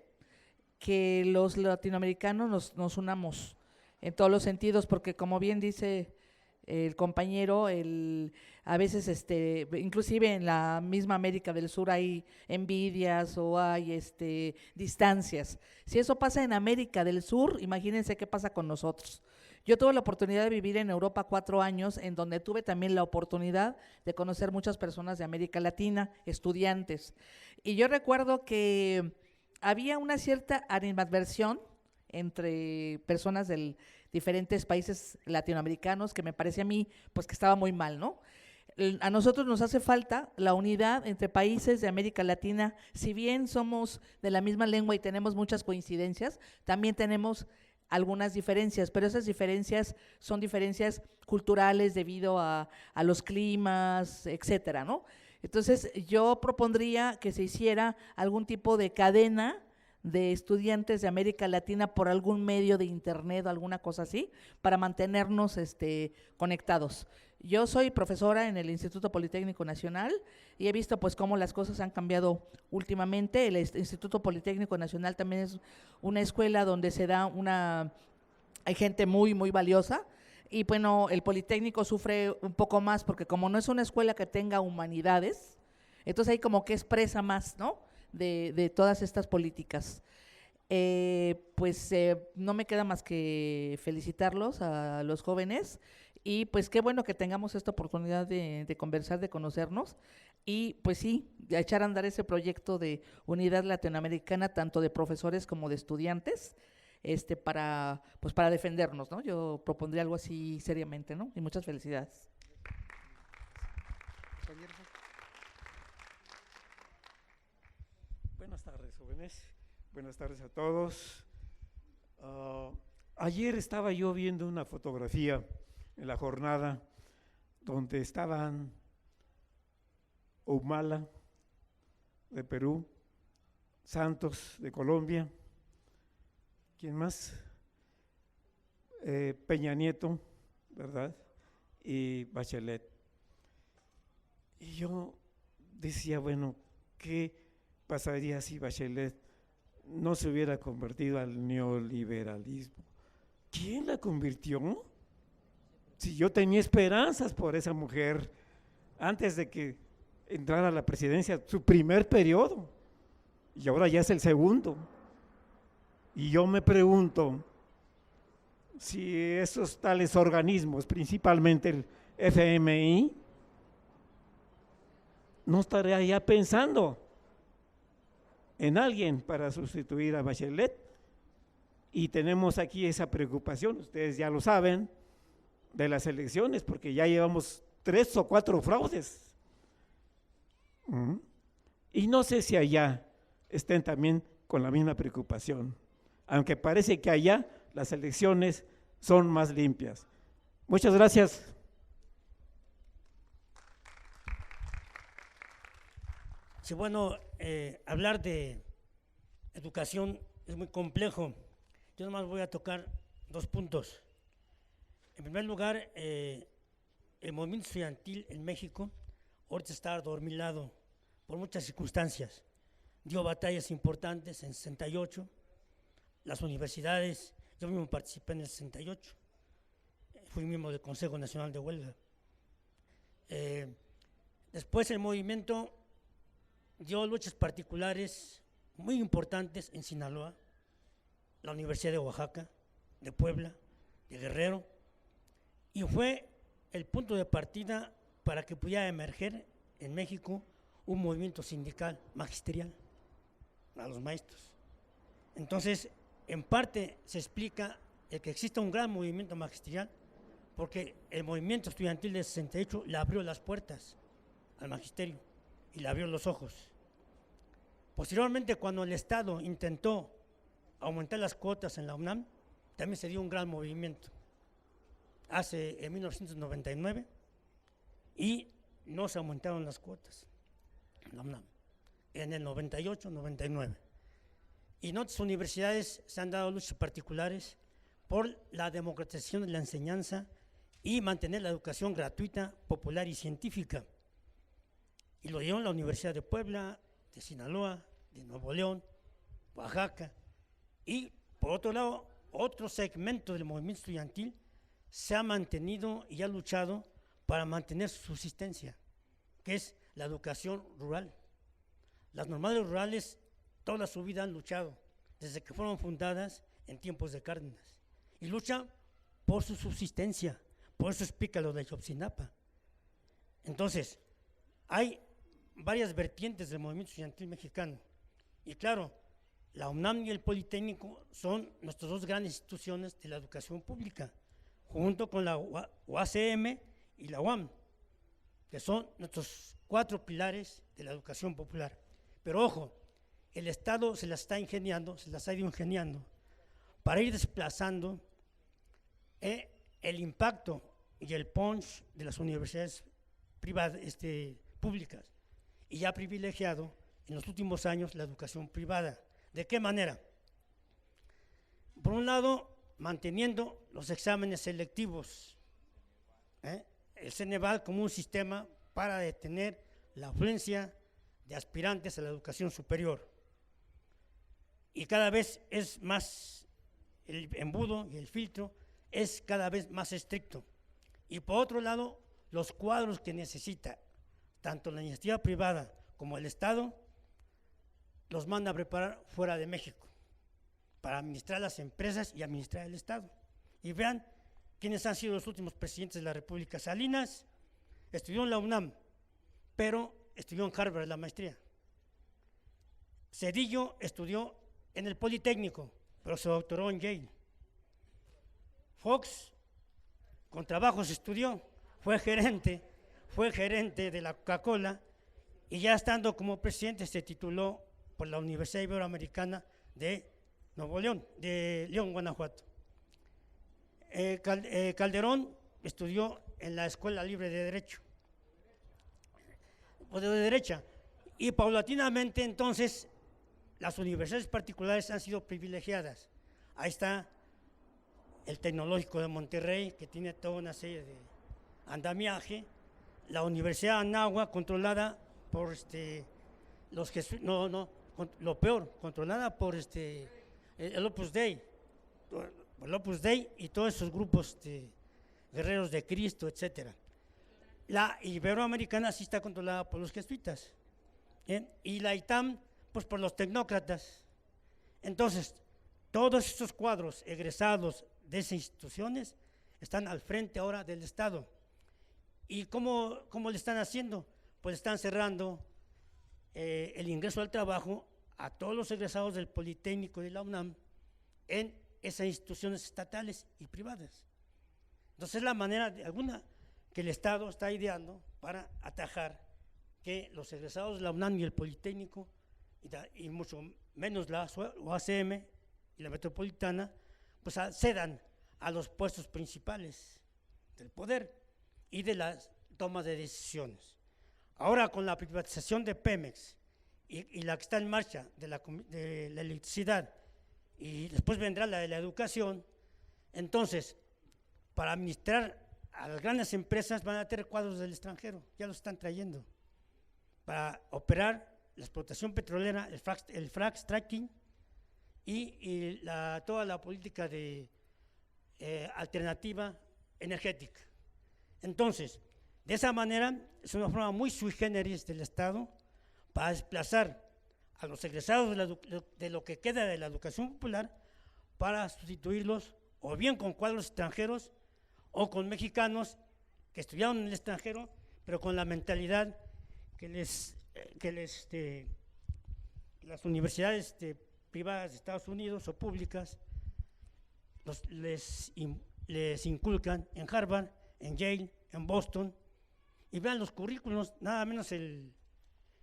Speaker 8: que los latinoamericanos nos unamos en todos los sentidos, porque como bien dice el compañero, a veces inclusive en la misma América del Sur hay envidias o hay distancias. Si eso pasa en América del Sur, imagínense qué pasa con nosotros. Yo tuve la oportunidad de vivir en Europa 4 años, en donde tuve también la oportunidad de conocer muchas personas de América Latina, estudiantes. Y yo recuerdo que había una cierta animadversión entre personas de diferentes países latinoamericanos, que me parece a mí pues que estaba muy mal, ¿no? A nosotros nos hace falta la unidad entre países de América Latina. Si bien somos de la misma lengua y tenemos muchas coincidencias, también tenemos algunas diferencias, pero esas diferencias son diferencias culturales debido a los climas, etcétera, ¿no? Entonces yo propondría que se hiciera algún tipo de cadena de estudiantes de América Latina por algún medio de internet o alguna cosa así, para mantenernos conectados. Yo soy profesora en el Instituto Politécnico Nacional y he visto pues cómo las cosas han cambiado últimamente. El Instituto Politécnico Nacional también es una escuela donde se da hay gente muy, muy valiosa, y bueno, el Politécnico sufre un poco más porque como no es una escuela que tenga humanidades, entonces ahí como que expresa más, ¿no?, de todas estas políticas. No me queda más que felicitarlos a los jóvenes, y pues qué bueno que tengamos esta oportunidad de conversar, de conocernos, y pues sí, de echar a andar ese proyecto de unidad latinoamericana, tanto de profesores como de estudiantes, para defendernos, ¿no? Yo propondría algo así seriamente, ¿no? Y muchas felicidades.
Speaker 9: Buenas tardes, jóvenes. Buenas tardes a todos. Ayer estaba yo viendo una fotografía en la jornada donde estaban Humala de Perú, Santos de Colombia, ¿quién más? Peña Nieto, ¿verdad? Y Bachelet. Y yo decía, bueno, ¿qué pasaría si Bachelet no se hubiera convertido al neoliberalismo? ¿Quién la convirtió? Si yo tenía esperanzas por esa mujer antes de que entrara a la presidencia, su primer periodo, y ahora ya es el segundo. Y yo me pregunto si esos tales organismos, principalmente el FMI, no estaría ya pensando en alguien para sustituir a Bachelet. Y tenemos aquí esa preocupación, ustedes ya lo saben, de las elecciones, porque ya llevamos 3 o 4 fraudes. Y no sé si allá estén también con la misma preocupación, aunque parece que allá las elecciones son más limpias. Muchas gracias.
Speaker 10: Sí, bueno, hablar de educación es muy complejo. Yo nomás voy a tocar 2 puntos. En primer lugar, el movimiento estudiantil en México ahorita está adormilado por muchas circunstancias. Dio batallas importantes en 68, las universidades, yo mismo participé en el 68, fui miembro del Consejo Nacional de Huelga. Después el movimiento dio luchas particulares muy importantes en Sinaloa, la Universidad de Oaxaca, de Puebla, de Guerrero, y fue el punto de partida para que pudiera emerger en México un movimiento sindical magisterial a los maestros. Entonces, en parte se explica el que exista un gran movimiento magisterial porque el movimiento estudiantil de 68 le abrió las puertas al magisterio y le abrió los ojos. Posteriormente, cuando el Estado intentó aumentar las cuotas en la UNAM, también se dio un gran movimiento. En 1999, y no se aumentaron las cuotas en la UNAM, en el 98, 99. Y en otras universidades se han dado luchas particulares por la democratización de la enseñanza y mantener la educación gratuita, popular y científica. Y lo dio en la Universidad de Puebla, de Sinaloa, de Nuevo León, Oaxaca. Y por otro lado, otro segmento del movimiento estudiantil se ha mantenido y ha luchado para mantener su subsistencia, que es la educación rural. Las normales rurales toda su vida han luchado, desde que fueron fundadas en tiempos de Cárdenas, y luchan por su subsistencia. Por eso explica lo de Ayotzinapa. Entonces, hay varias vertientes del movimiento estudiantil mexicano, y claro, la UNAM y el Politécnico son nuestras 2 grandes instituciones de la educación pública, junto con la UACM y la UAM, que son nuestros 4 pilares de la educación popular. Pero ojo, el Estado se las ha ido ingeniando para ir desplazando el impacto y el punch de las universidades privadas, públicas, y ha privilegiado en los últimos años la educación privada. ¿De qué manera? Por un lado, manteniendo los exámenes selectivos, el Ceneval como un sistema para detener la afluencia de aspirantes a la educación superior. Y cada vez es más, el embudo y el filtro es cada vez más estricto. Y por otro lado, los cuadros que necesita tanto la iniciativa privada como el Estado los manda a preparar fuera de México para administrar las empresas y administrar el Estado. Y vean quiénes han sido los últimos presidentes de la República. Salinas estudió en la UNAM, pero estudió en Harvard la maestría. Zedillo estudió en el Politécnico, pero se doctoró en Yale. Fox, con trabajos estudió, fue gerente de la Coca-Cola, y ya estando como presidente se tituló por la Universidad Iberoamericana de Nuevo León, de León, Guanajuato. Calderón estudió en la Escuela Libre de Derecho, o de derecha, y paulatinamente entonces las universidades particulares han sido privilegiadas. Ahí está el Tecnológico de Monterrey, que tiene toda una serie de andamiaje, la Universidad de Anáhuac, controlada por controlada por el Opus Dei y todos esos grupos de guerreros de Cristo, etcétera. La Iberoamericana sí está controlada por los jesuitas, y la ITAM, pues por los tecnócratas. Entonces, todos estos cuadros egresados de esas instituciones están al frente ahora del Estado. ¿Y cómo le están haciendo? Pues están cerrando el ingreso al trabajo a todos los egresados del Politécnico y de la UNAM en esas instituciones estatales y privadas. Entonces es la manera de alguna que el Estado está ideando para atajar que los egresados de la UNAM y el Politécnico, y mucho menos la UACM y la Metropolitana, pues accedan a los puestos principales del poder y de la toma de decisiones. Ahora con la privatización de Pemex y la que está en marcha de la electricidad, y después vendrá la de la educación, entonces para administrar a las grandes empresas van a tener cuadros del extranjero, ya los están trayendo, para operar la explotación petrolera, el fracking y toda la política de alternativa energética. Entonces, de esa manera, es una forma muy sui generis del Estado para desplazar a los egresados de lo que queda de la educación popular para sustituirlos o bien con cuadros extranjeros o con mexicanos que estudiaron en el extranjero, pero con la mentalidad que las universidades privadas de Estados Unidos o públicas les inculcan en Harvard, en Yale, en Boston, y vean los currículos, nada menos el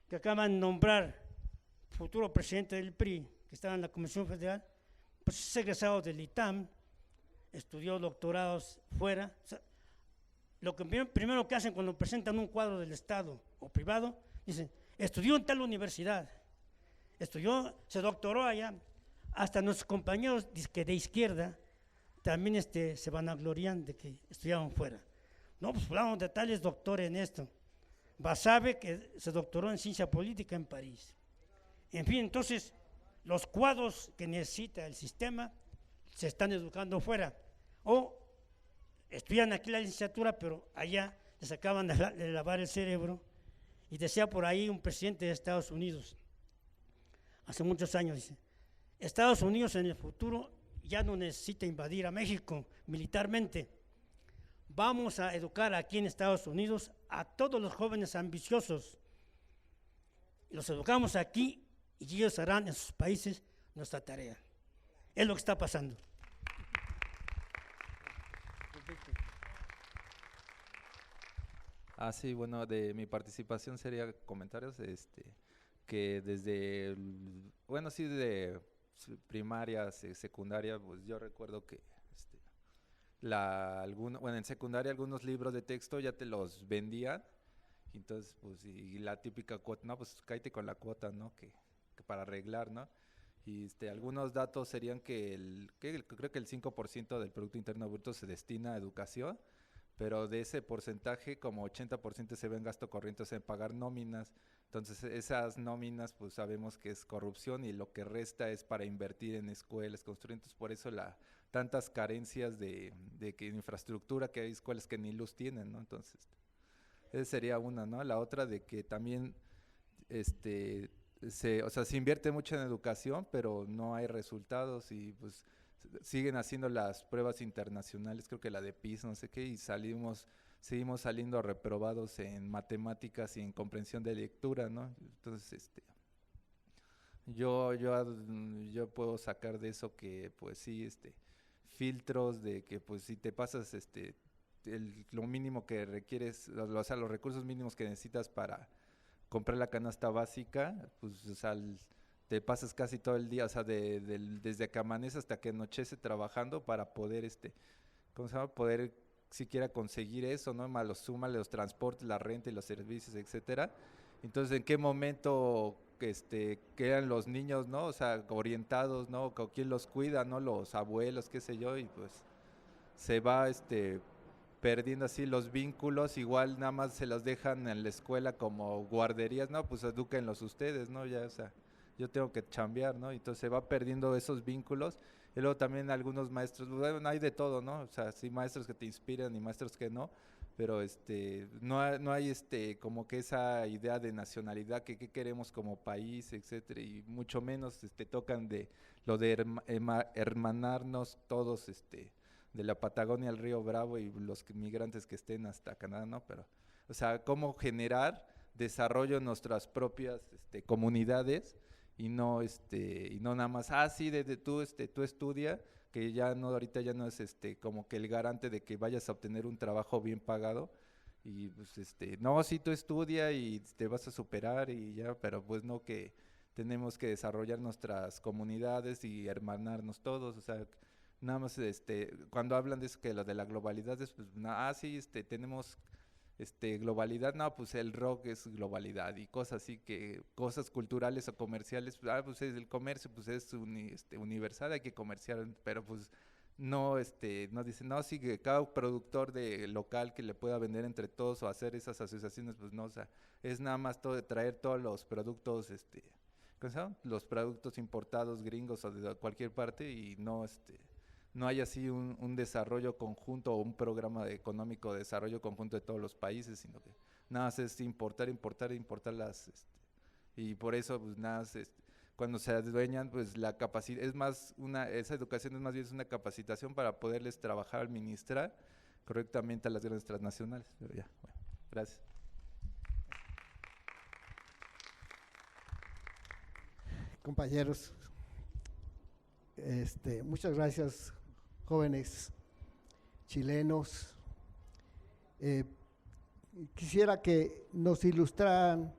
Speaker 10: que acaban de nombrar futuro presidente del PRI, que estaba en la Comisión Federal, pues es egresado del ITAM, estudió doctorados fuera. O sea, lo que primero que hacen cuando presentan un cuadro del Estado o privado, dicen, estudió en tal universidad, se doctoró allá. Hasta nuestros compañeros de izquierda también se vanaglorian de que estudiaron fuera. No, pues hablamos de tales doctores en esto. Basabe, que se doctoró en ciencia política en París. En fin, entonces, los cuadros que necesita el sistema se están educando fuera. O estudian aquí la licenciatura, pero allá les acaban de lavar el cerebro. Y decía por ahí un presidente de Estados Unidos, hace muchos años, dice, Estados Unidos en el futuro ya no necesita invadir a México militarmente. Vamos a educar aquí en Estados Unidos a todos los jóvenes ambiciosos. Los educamos aquí y ellos harán en sus países nuestra tarea. Es lo que está pasando.
Speaker 11: Sí, bueno, de mi participación sería comentarios, que desde, bueno, sí, de primaria, secundaria, pues yo recuerdo que en secundaria algunos libros de texto ya te los vendían, entonces, pues, y la típica cuota, no, pues cállate con la cuota, ¿no? Que para arreglar, ¿no? Y algunos datos serían que creo que el 5% del Producto Interno Bruto se destina a educación, pero de ese porcentaje como 80% se ve en gasto corriente, o sea, en pagar nóminas. Entonces esas nóminas pues sabemos que es corrupción y lo que resta es para invertir en escuelas, construir. Entonces por eso tantas carencias de que infraestructura, que hay escuelas que ni luz tienen, ¿no? Entonces esa sería una, ¿no? La otra de que también se invierte mucho en educación, pero no hay resultados y pues siguen haciendo las pruebas internacionales, creo que la de PISA, no sé qué, y seguimos saliendo reprobados en matemáticas y en comprensión de lectura, ¿no? Entonces, yo puedo sacar de eso que, pues sí, filtros de que, pues si te pasas, lo mínimo que requieres, o sea, los recursos mínimos que necesitas para comprar la canasta básica, pues, o sea, te pasas casi todo el día, o sea, desde que amanece hasta que anochece trabajando para poder, ¿cómo se llama? Poder siquiera conseguir eso, ¿no? Más súmale los transportes, la renta y los servicios, etcétera. Entonces, ¿en qué momento quedan los niños, ¿no? O sea, orientados, ¿no? ¿Quién los cuida, no? Los abuelos, qué sé yo, y pues se va, perdiendo así los vínculos, igual nada más se los dejan en la escuela como guarderías, ¿no? Pues edúquenlos ustedes, ¿no? Ya, o sea, yo tengo que chambear, ¿no? Entonces se va perdiendo esos vínculos. Y luego también algunos maestros, bueno, hay de todo, ¿no? O sea, sí, maestros que te inspiran y maestros que no, pero no hay como que esa idea de nacionalidad, que qué queremos como país, etcétera, y mucho menos tocan de lo de hermanarnos todos, de la Patagonia al Río Bravo y los migrantes que estén hasta Canadá, ¿no? Pero, o sea, cómo generar desarrollo en nuestras propias comunidades, y no nada más, sí, tú estudia, que ya no, ahorita ya no es como que el garante de que vayas a obtener un trabajo bien pagado, y pues no, sí, tú estudia y te vas a superar y ya, pero pues no, que tenemos que desarrollar nuestras comunidades y hermanarnos todos, o sea, nada más cuando hablan de eso, que lo de la globalidad es, pues, sí, tenemos globalidad, no, pues el rock es globalidad y cosas así, que cosas culturales o comerciales, pues el comercio pues es universal, hay que comerciar, pero pues no, no dicen, no, sí, que cada productor de local que le pueda vender entre todos o hacer esas asociaciones, pues no, o sea, es nada más traer todos los productos, ¿cómo se llama? Los productos importados gringos o de cualquier parte y no, no hay así un desarrollo conjunto o un programa económico de desarrollo conjunto de todos los países, sino que nada más es importar las, y por eso pues nada más, cuando se adueñan, pues la capacidad, esa educación es más bien una capacitación para poderles trabajar, administrar correctamente a las grandes transnacionales. Pero ya, bueno, gracias.
Speaker 12: Compañeros, muchas gracias, jóvenes chilenos. Quisiera que nos ilustraran,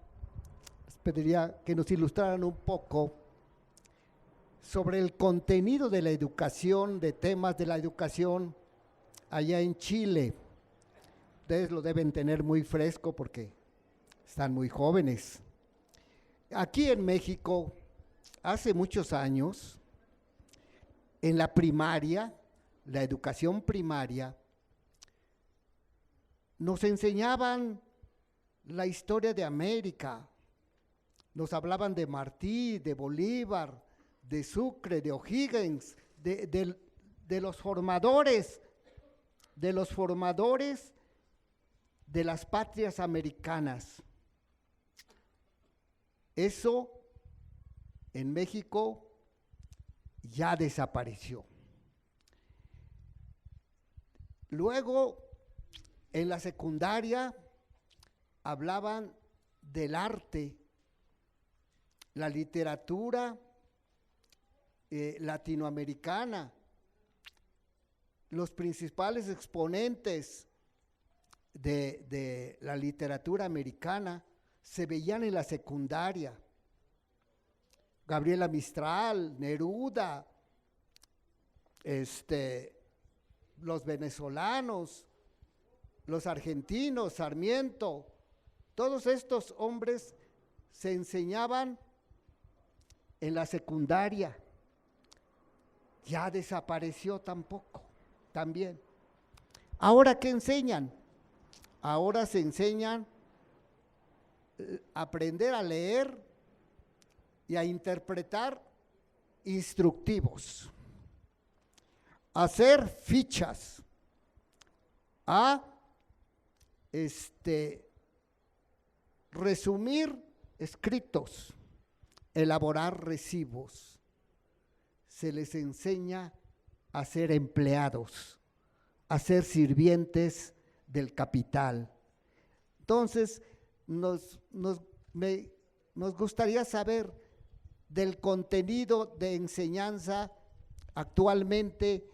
Speaker 12: les pediría que nos ilustraran un poco sobre el contenido de la educación, de temas de la educación allá en Chile. Ustedes lo deben tener muy fresco porque están muy jóvenes. Aquí en México, hace muchos años, en la primaria, la educación primaria, nos enseñaban la historia de América, nos hablaban de Martí, de Bolívar, de Sucre, de O'Higgins, de los formadores de las patrias americanas. Eso en México ya desapareció. Luego, en la secundaria, hablaban del arte, la literatura latinoamericana. Los principales exponentes de la literatura americana se veían en la secundaria. Gabriela Mistral, Neruda, los venezolanos, los argentinos, Sarmiento, todos estos hombres se enseñaban en la secundaria. Ya desapareció también. ¿Ahora qué enseñan? Ahora se enseñan a aprender a leer y a interpretar instructivos, a hacer fichas, a resumir escritos, elaborar recibos. Se les enseña a ser empleados, a ser sirvientes del capital. Entonces, nos gustaría saber del contenido de enseñanza actualmente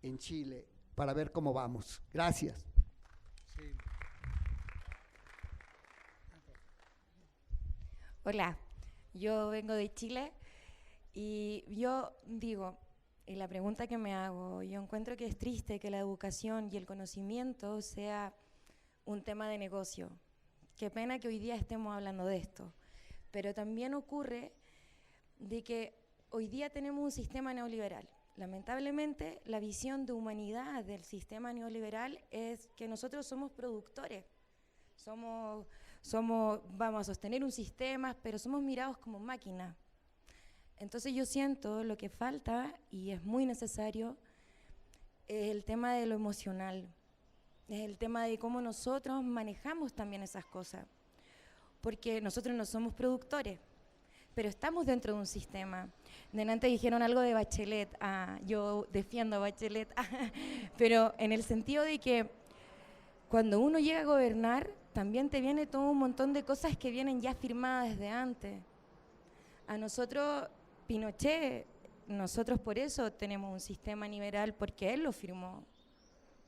Speaker 12: en Chile, para ver cómo vamos. Gracias.
Speaker 13: Hola, yo vengo de Chile y yo digo, y la pregunta que me hago, yo encuentro que es triste que la educación y el conocimiento sea un tema de negocio. Qué pena que hoy día estemos hablando de esto, pero también ocurre de que hoy día tenemos un sistema neoliberal. Lamentablemente, la visión de humanidad del sistema neoliberal es que nosotros somos productores, vamos a sostener un sistema, pero somos mirados como máquinas. Entonces yo siento lo que falta, y es muy necesario, es el tema de lo emocional, es el tema de cómo nosotros manejamos también esas cosas, porque nosotros no somos productores, pero estamos dentro de un sistema. Delante dijeron algo de Bachelet, yo defiendo a Bachelet, pero en el sentido de que cuando uno llega a gobernar, también te viene todo un montón de cosas que vienen ya firmadas desde antes. A nosotros, Pinochet, nosotros por eso tenemos un sistema neoliberal, porque él lo firmó.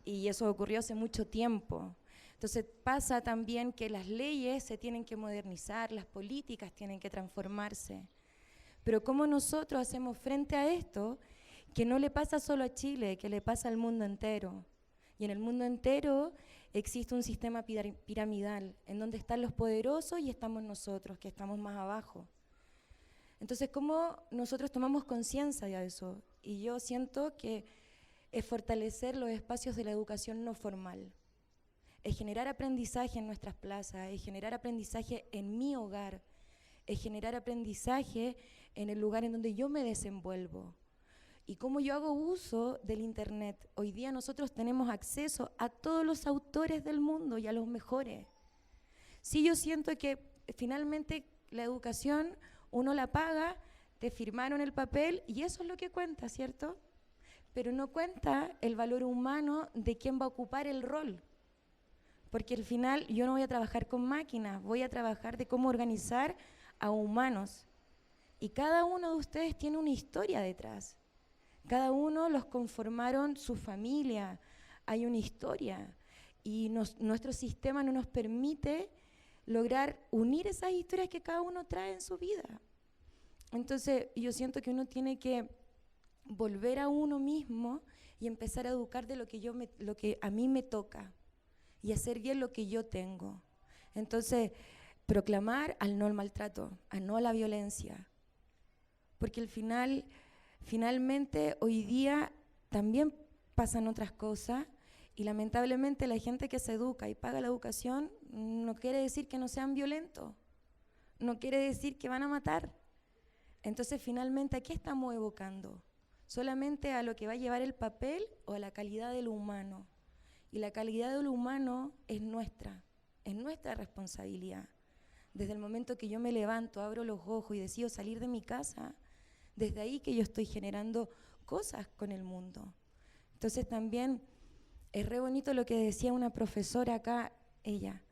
Speaker 13: Y eso ocurrió hace mucho tiempo. Entonces pasa también que las leyes se tienen que modernizar, las políticas tienen que transformarse. Pero ¿cómo nosotros hacemos frente a esto? que no le pasa solo a Chile, que le pasa al mundo entero. Y en el mundo entero existe un sistema piramidal, en donde están los poderosos y estamos nosotros, que estamos más abajo. Entonces, ¿cómo nosotros tomamos conciencia de eso? Y yo siento que es fortalecer los espacios de la educación no formal, es generar aprendizaje en nuestras plazas, es generar aprendizaje en mi hogar, es generar aprendizaje en el lugar en donde yo me desenvuelvo. Y cómo yo hago uso del internet. Hoy día nosotros tenemos acceso a todos los autores del mundo y a los mejores. Sí, yo siento que finalmente la educación uno la paga, te firmaron el papel y eso es lo que cuenta, ¿cierto? Pero no cuenta el valor humano de quién va a ocupar el rol. Porque al final yo no voy a trabajar con máquinas, voy a trabajar de cómo organizar a humanos. Y cada uno de ustedes tiene una historia detrás. Cada uno los conformaron su familia, hay una historia. Y nuestro sistema no nos permite lograr unir esas historias que cada uno trae en su vida. Entonces yo siento que uno tiene que volver a uno mismo y empezar a educar de lo que a mí me toca y hacer bien lo que yo tengo. Entonces, proclamar al no al maltrato, a no a la violencia, porque finalmente hoy día también pasan otras cosas y lamentablemente la gente que se educa y paga la educación no quiere decir que no sean violentos, no quiere decir que van a matar. Entonces finalmente ¿a qué estamos evocando? ¿Solamente a lo que va a llevar el papel o a la calidad de lo humano? Y la calidad de lo humano es nuestra responsabilidad. Desde el momento que yo me levanto, abro los ojos y decido salir de mi casa, desde ahí que yo estoy generando cosas con el mundo. Entonces también es re bonito lo que decía una profesora acá, ella,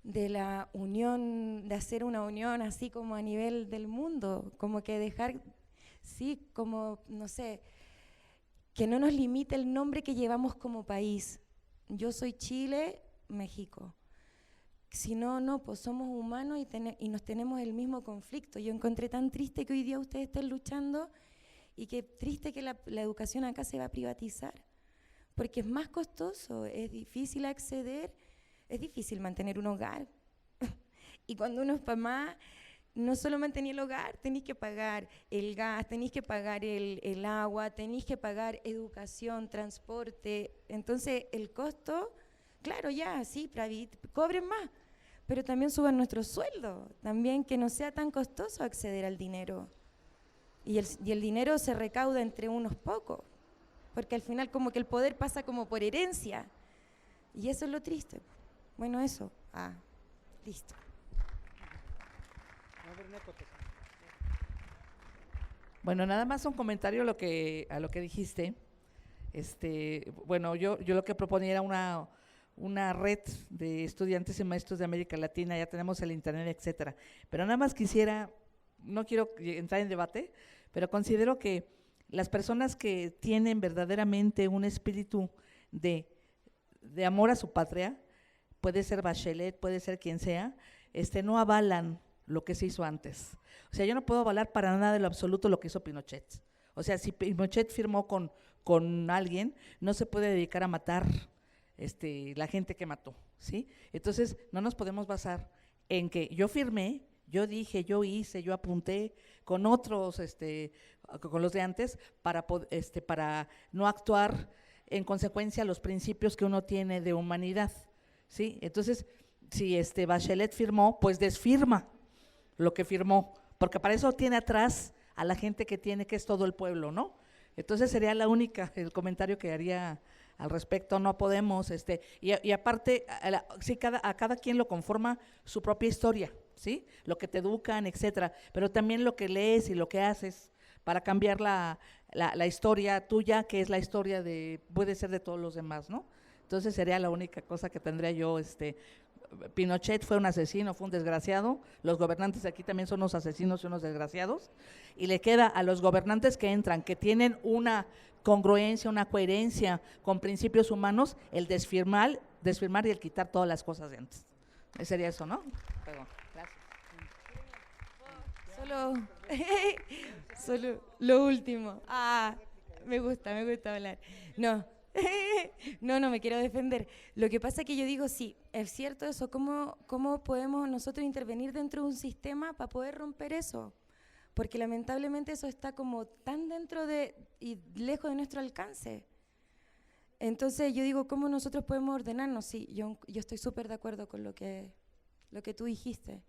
Speaker 13: de la unión, de hacer una unión así como a nivel del mundo, como que dejar, sí, como, no sé, que no nos limite el nombre que llevamos como país. Yo soy Chile, México. Si no, pues somos humanos y nos tenemos el mismo conflicto. Yo encontré tan triste que hoy día ustedes estén luchando y qué triste que la educación acá se va a privatizar, porque es más costoso, es difícil acceder, es difícil mantener un hogar. Y cuando uno es mamá, no solo mantener el hogar, tenéis que pagar el gas, tenéis que pagar el agua, tenéis que pagar educación, transporte. Entonces el costo, claro, ya, sí, cobren más, pero también suban nuestros sueldos, también que no sea tan costoso acceder al dinero. Y el dinero se recauda entre unos pocos, porque al final como que el poder pasa como por herencia, y eso es lo triste. Bueno, eso, listo.
Speaker 8: Bueno, nada más un comentario a lo que dijiste. Bueno, yo lo que proponía era una red de estudiantes y maestros de América Latina, ya tenemos el internet, etcétera. Pero nada más no quiero entrar en debate, pero considero que las personas que tienen verdaderamente un espíritu de amor a su patria, puede ser Bachelet, puede ser quien sea, no avalan lo que se hizo antes. O sea, yo no puedo avalar para nada de lo absoluto lo que hizo Pinochet. O sea, si Pinochet firmó con alguien, no se puede dedicar a matar la gente que mató, ¿sí? Entonces, no nos podemos basar en que yo firmé, yo dije, yo hice, yo apunté con otros, con los de antes, para no actuar en consecuencia a los principios que uno tiene de humanidad, ¿sí? Entonces, si Bachelet firmó, pues desfirma lo que firmó, porque para eso tiene atrás a la gente que es todo el pueblo, ¿no? Entonces sería el comentario que haría al respecto. No podemos, y aparte, sí, a cada quien lo conforma su propia historia, ¿sí? Lo que te educan, etcétera, pero también lo que lees y lo que haces para cambiar la historia tuya, que es la historia puede ser de todos los demás, ¿no? Entonces sería la única cosa que tendría yo, Pinochet fue un asesino, fue un desgraciado, los gobernantes aquí también son unos asesinos y unos desgraciados, y le queda a los gobernantes que entran, que tienen una congruencia, una coherencia con principios humanos, el desfirmar y el quitar todas las cosas de antes. Sería eso, ¿no? Perdón, gracias.
Speaker 13: Solo lo último. Me gusta hablar. No, no me quiero defender. Lo que pasa es que yo digo, sí, es cierto eso, ¿cómo podemos nosotros intervenir dentro de un sistema para poder romper eso? Porque lamentablemente eso está como tan dentro de y lejos de nuestro alcance. Entonces yo digo, ¿cómo nosotros podemos ordenarnos? Sí, yo estoy súper de acuerdo con lo que tú dijiste.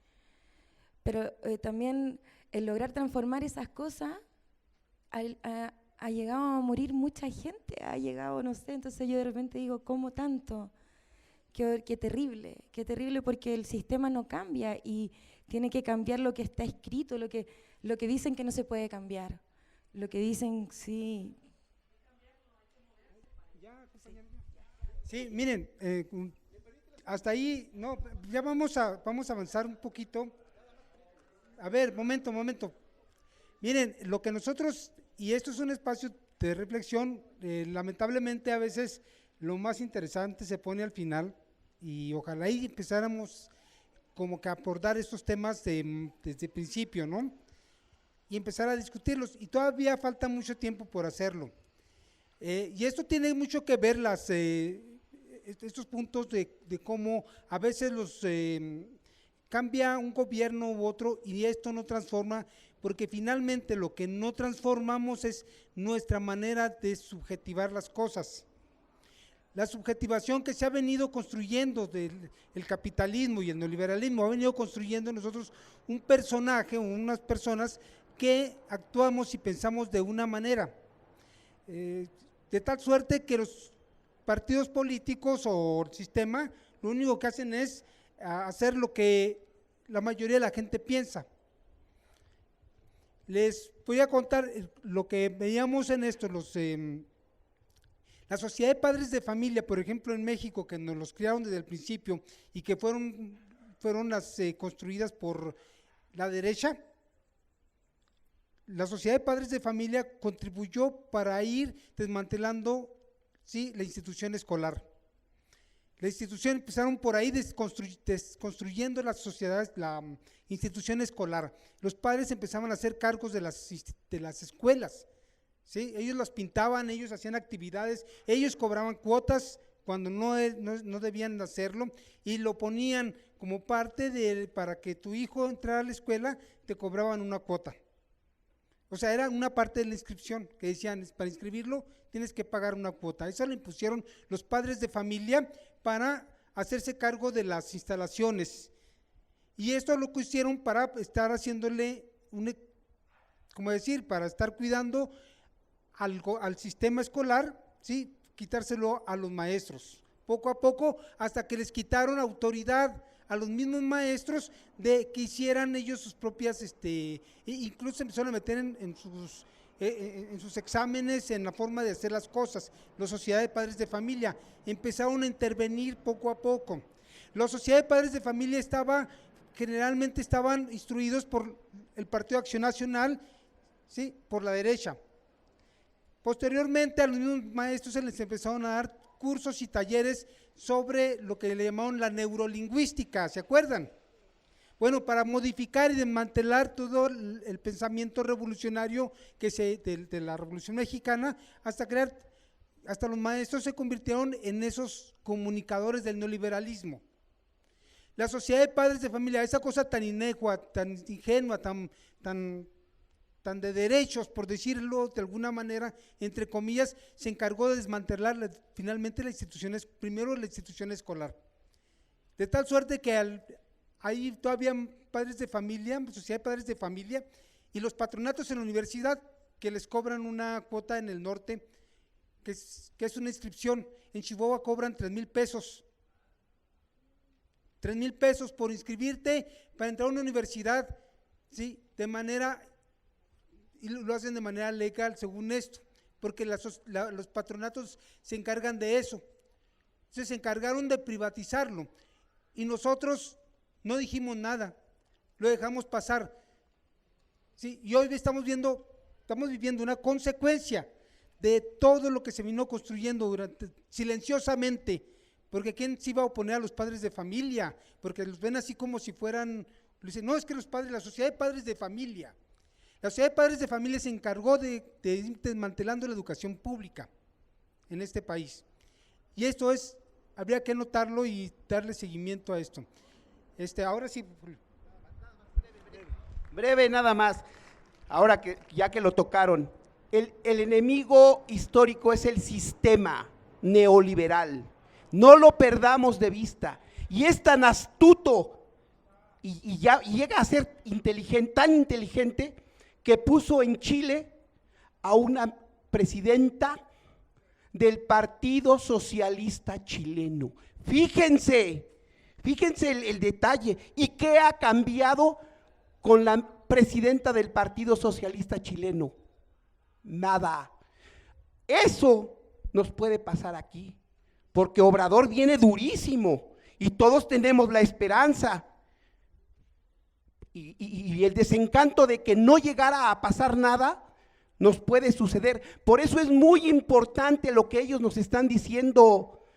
Speaker 13: Pero también el lograr transformar esas cosas ha llegado a morir mucha gente, ha llegado, no sé, entonces yo de repente digo, ¿cómo tanto? Qué terrible porque el sistema no cambia y tiene que cambiar lo que está escrito, lo que dicen que no se puede cambiar, lo que dicen, sí.
Speaker 3: Sí, miren, hasta ahí, no, ya vamos a avanzar un poquito. A ver, momento. Miren, lo que nosotros, y esto es un espacio de reflexión, lamentablemente a veces lo más interesante se pone al final y ojalá ahí empezáramos como que a abordar estos temas desde el principio, ¿no? Y empezar a discutirlos, y todavía falta mucho tiempo por hacerlo. Y esto tiene mucho que ver estos puntos de cómo a veces cambia un gobierno u otro y esto no transforma, porque finalmente lo que no transformamos es nuestra manera de subjetivar las cosas. La subjetivación que se ha venido construyendo del capitalismo y el neoliberalismo ha venido construyendo en nosotros un personaje o unas personas que actuamos y pensamos de una manera, de tal suerte que los partidos políticos o el sistema lo único que hacen es hacer lo que la mayoría de la gente piensa. Les voy a contar lo que veíamos en esto, la Sociedad de Padres de Familia, por ejemplo, en México, que nos los criaron desde el principio y que fueron construidas por la derecha. La Sociedad de Padres de Familia contribuyó para ir desmantelando, ¿sí?, la institución escolar. La institución empezaron por ahí desconstruyendo las sociedades, la institución escolar. Los padres empezaban a hacer cargos de las escuelas, ¿sí? Ellos las pintaban, ellos hacían actividades, ellos cobraban cuotas cuando no debían hacerlo y lo ponían como parte para que tu hijo entrara a la escuela, te cobraban una cuota. O sea, era una parte de la inscripción que decían, para inscribirlo tienes que pagar una cuota. Eso lo impusieron los padres de familia para hacerse cargo de las instalaciones. Y esto lo que hicieron para estar haciéndole, para estar cuidando al sistema escolar, ¿sí?, quitárselo a los maestros. Poco a poco, hasta que les quitaron autoridad a los mismos maestros de que hicieran ellos sus propias, incluso empezaron a meter en sus exámenes, en la forma de hacer las cosas. La Sociedad de Padres de Familia empezaron a intervenir poco a poco. La Sociedad de Padres de Familia generalmente estaban instruidos por el Partido Acción Nacional, ¿sí?, por la derecha. Posteriormente a los mismos maestros se les empezaron a dar cursos y talleres sobre lo que le llamaron la neurolingüística, ¿se acuerdan? Bueno, para modificar y desmantelar todo el pensamiento revolucionario de la Revolución Mexicana, hasta los maestros se convirtieron en esos comunicadores del neoliberalismo. La Sociedad de Padres de Familia, esa cosa tan ingenua, tan de derechos, por decirlo de alguna manera, entre comillas, se encargó de desmantelar finalmente primero la institución escolar. De tal suerte que hay todavía padres de familia, Sociedad de Padres de Familia, y los patronatos en la universidad que les cobran una cuota en el norte, que es una inscripción. En Chihuahua cobran 3,000 pesos. 3,000 pesos por inscribirte para entrar a una universidad, ¿sí?, y lo hacen de manera legal según esto, porque los patronatos se encargan de eso. Entonces se encargaron de privatizarlo y nosotros no dijimos nada, lo dejamos pasar. ¿Sí? Y hoy estamos viviendo una consecuencia de todo lo que se vino construyendo silenciosamente, porque ¿quién se iba a oponer a los padres de familia? Porque los ven así como si fueran, dicen, no, es que la Sociedad de Padres de Familia. La Sociedad de Padres de Familia se encargó de ir desmantelando la educación pública en este país. Y esto habría que notarlo y darle seguimiento a esto. Ahora sí.
Speaker 7: Breve nada más, ahora que ya que lo tocaron, el enemigo histórico es el sistema neoliberal, no lo perdamos de vista, y es tan astuto y llega a ser tan inteligente que puso en Chile a una presidenta del Partido Socialista Chileno. Fíjense el detalle, y qué ha cambiado con la presidenta del Partido Socialista Chileno. Nada. Eso nos puede pasar aquí, porque Obrador viene durísimo y todos tenemos la esperanza y el desencanto de que no llegara a pasar nada nos puede suceder. Por eso es muy importante lo que ellos nos están diciendo,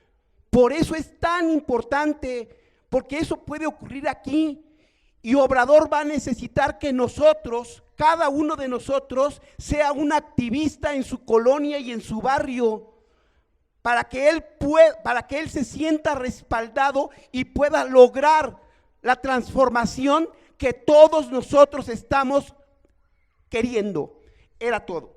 Speaker 7: por eso es tan importante, porque eso puede ocurrir aquí. Y Obrador va a necesitar que nosotros, cada uno de nosotros, sea un activista en su colonia y en su barrio, para que él se sienta respaldado y pueda lograr la transformación que todos nosotros estamos queriendo. Era todo.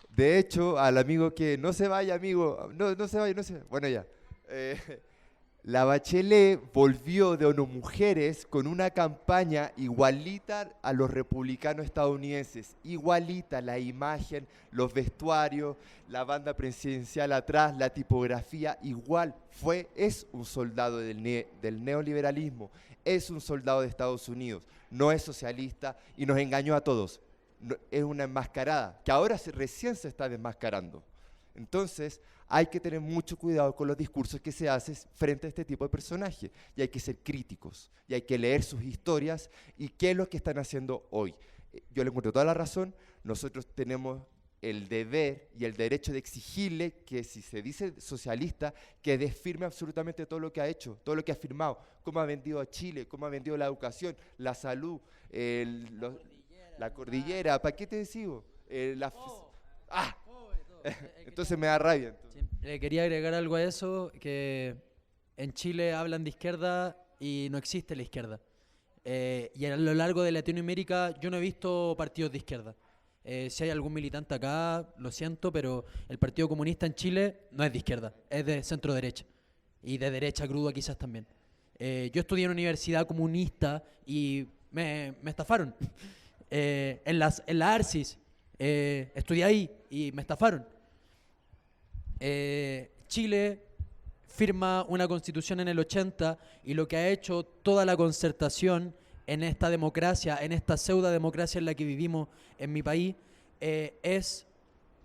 Speaker 2: De hecho, al amigo que no se vaya, amigo, no se vaya, bueno ya. La Bachelet volvió de ONU Mujeres con una campaña igualita a los republicanos estadounidenses, igualita, la imagen, los vestuarios, la banda presidencial atrás, la tipografía, igual. Es un soldado del neoliberalismo, es un soldado de Estados Unidos, no es socialista y nos engañó a todos. Es una enmascarada, que ahora recién se está desmascarando. Entonces, hay que tener mucho cuidado con los discursos que se hacen frente a este tipo de personajes, y hay que ser críticos, y hay que leer sus historias y qué es lo que están haciendo hoy. Yo le encuentro toda la razón. Nosotros tenemos el deber y el derecho de exigirle que, si se dice socialista, que desfirme absolutamente todo lo que ha hecho, todo lo que ha firmado, cómo ha vendido a Chile, cómo ha vendido la educación, la salud, la cordillera, ¿para qué te decido? Entonces me da rabia.
Speaker 1: Sí. Quería agregar algo a eso, que en Chile hablan de izquierda y no existe la izquierda. Y a lo largo de Latinoamérica yo no he visto partidos de izquierda. Si hay algún militante acá, lo siento, pero el Partido Comunista en Chile no es de izquierda, es de centro derecha. Y de derecha cruda quizás también. Yo estudié en una universidad comunista y me estafaron. En la ARCIS, estudié ahí y me estafaron. Chile firma una constitución en el 80 y lo que ha hecho toda la concertación en esta democracia, en esta pseudodemocracia en la que vivimos en mi país, es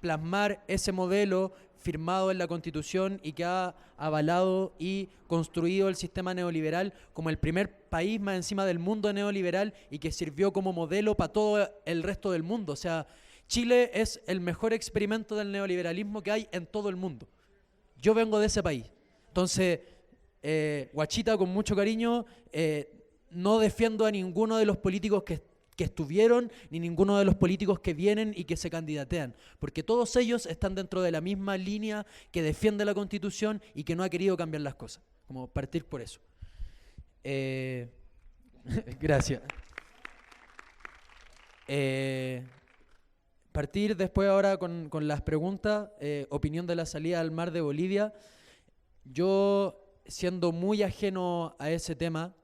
Speaker 1: plasmar ese modelo firmado en la Constitución y que ha avalado y construido el sistema neoliberal como el primer país más encima del mundo neoliberal y que sirvió como modelo para todo el resto del mundo. O sea, Chile es el mejor experimento del neoliberalismo que hay en todo el mundo. Yo vengo de ese país. Entonces, Guachita, con mucho cariño, no defiendo a ninguno de los políticos que estuvieron, ni ninguno de los políticos que vienen y que se candidatean, porque todos ellos están dentro de la misma línea que defiende la Constitución y que no ha querido cambiar las cosas, como partir por eso. Gracias. Partir después ahora con las preguntas, opinión de la salida al mar de Bolivia. Yo, siendo muy ajeno a ese tema,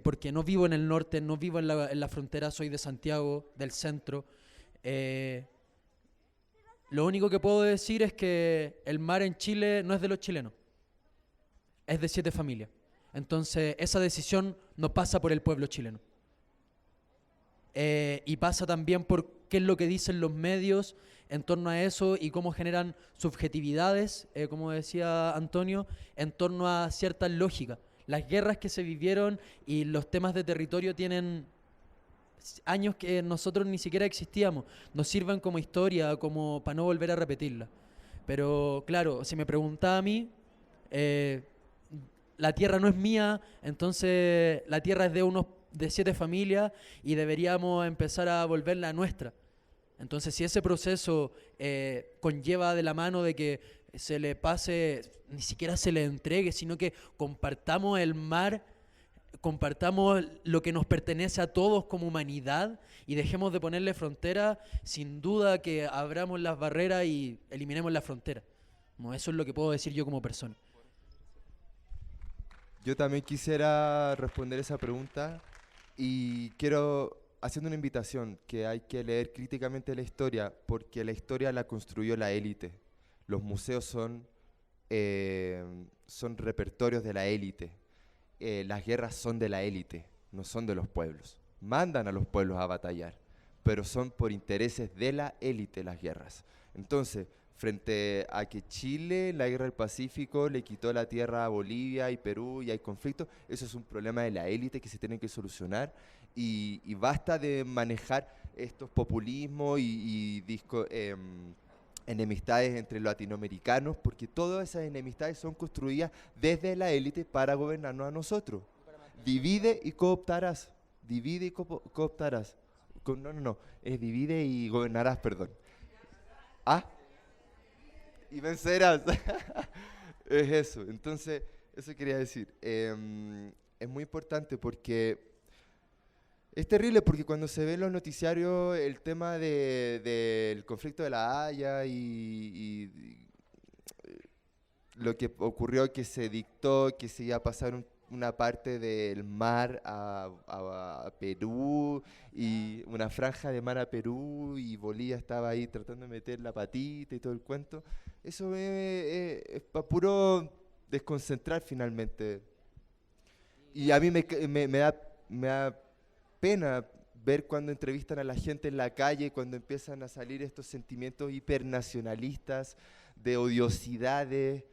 Speaker 1: porque no vivo en el norte, no vivo en la frontera, soy de Santiago, del centro. Lo único que puedo decir es que el mar en Chile no es de los chilenos, es de 7 familias. Entonces, esa decisión no pasa por el pueblo chileno. Y pasa también por qué es lo que dicen los medios en torno a eso y cómo generan subjetividades, como decía Antonio, en torno a ciertas lógicas. Las guerras que se vivieron y los temas de territorio tienen años que nosotros ni siquiera existíamos. Nos sirven como historia, como para no volver a repetirla. Pero claro, si me preguntaba a mí, la tierra no es mía, entonces la tierra es de 7 familias y deberíamos empezar a volverla nuestra. Entonces, si ese proceso conlleva de la mano de que se le pase, ni siquiera se le entregue, sino que compartamos el mar, compartamos lo que nos pertenece a todos como humanidad y dejemos de ponerle frontera, sin duda que abramos las barreras y eliminemos la frontera. Como eso es lo que puedo decir yo como persona.
Speaker 2: Yo también quisiera responder esa pregunta y quiero haciendo una invitación que hay que leer críticamente la historia porque la historia la construyó la élite. Los museos son repertorios de la élite. Las guerras son de la élite, no son de los pueblos. Mandan a los pueblos a batallar, pero son por intereses de la élite las guerras. Entonces, frente a que Chile, en la guerra del Pacífico, le quitó la tierra a Bolivia y Perú y hay conflictos, eso es un problema de la élite que se tiene que solucionar y basta de manejar estos populismos y enemistades entre los latinoamericanos, porque todas esas enemistades son construidas desde la élite para gobernarnos a nosotros. Divide y cooptarás. Divide y cooptarás. No, es divide y gobernarás, perdón. ¿Ah? Y vencerás. Es eso. Entonces, eso quería decir. Es muy importante porque es terrible porque cuando se ve en los noticiarios el tema del conflicto de La Haya y lo que ocurrió, que se dictó que se iba a pasar una parte del mar a Perú y una franja de mar a Perú y Bolivia estaba ahí tratando de meter la patita y todo el cuento, eso es para puro desconcentrar finalmente. Y a mí me da pena ver cuando entrevistan a la gente en la calle, cuando empiezan a salir estos sentimientos hipernacionalistas, de odiosidades,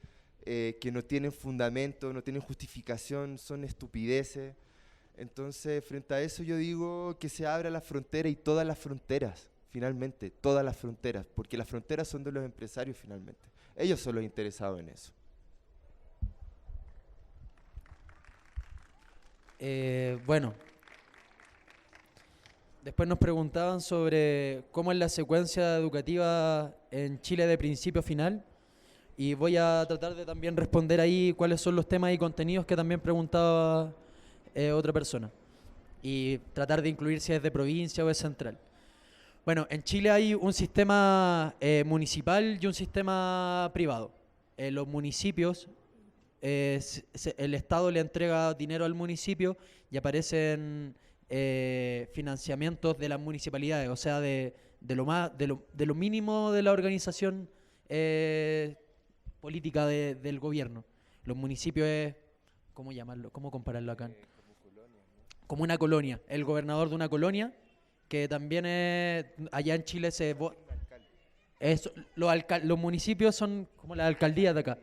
Speaker 2: que no tienen fundamento, no tienen justificación, son estupideces. Entonces, frente a eso yo digo que se abra la frontera y todas las fronteras, finalmente, todas las fronteras, porque las fronteras son de los empresarios finalmente. Ellos son los interesados en eso.
Speaker 1: Bueno. Después nos preguntaban sobre cómo es la secuencia educativa en Chile de principio a final y voy a tratar de también responder ahí cuáles son los temas y contenidos que también preguntaba otra persona y tratar de incluir si es de provincia o es central. Bueno, en Chile hay un sistema municipal y un sistema privado. Los municipios, el Estado le entrega dinero al municipio y aparecen financiamientos de las municipalidades, o sea, de lo mínimo de la organización política del gobierno. Los municipios es, ¿cómo llamarlo? ¿Cómo compararlo acá? Como una colonia, el gobernador de una colonia, que también es, allá en Chile los municipios son como las alcaldías de acá.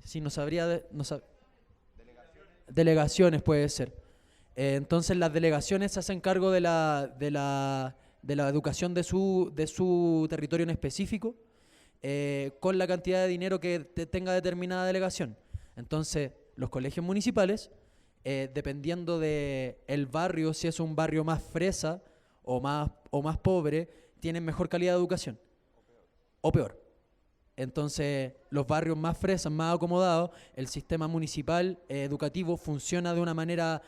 Speaker 1: Si no sabría, delegaciones puede ser. Entonces las delegaciones se hacen cargo de la educación de su territorio en específico, con la cantidad de dinero que tenga determinada delegación. Entonces los colegios municipales, dependiendo del barrio, si es un barrio más fresa o más pobre, tienen mejor calidad de educación o peor. Entonces, los barrios más fresas, más acomodados, el sistema municipal educativo funciona de una manera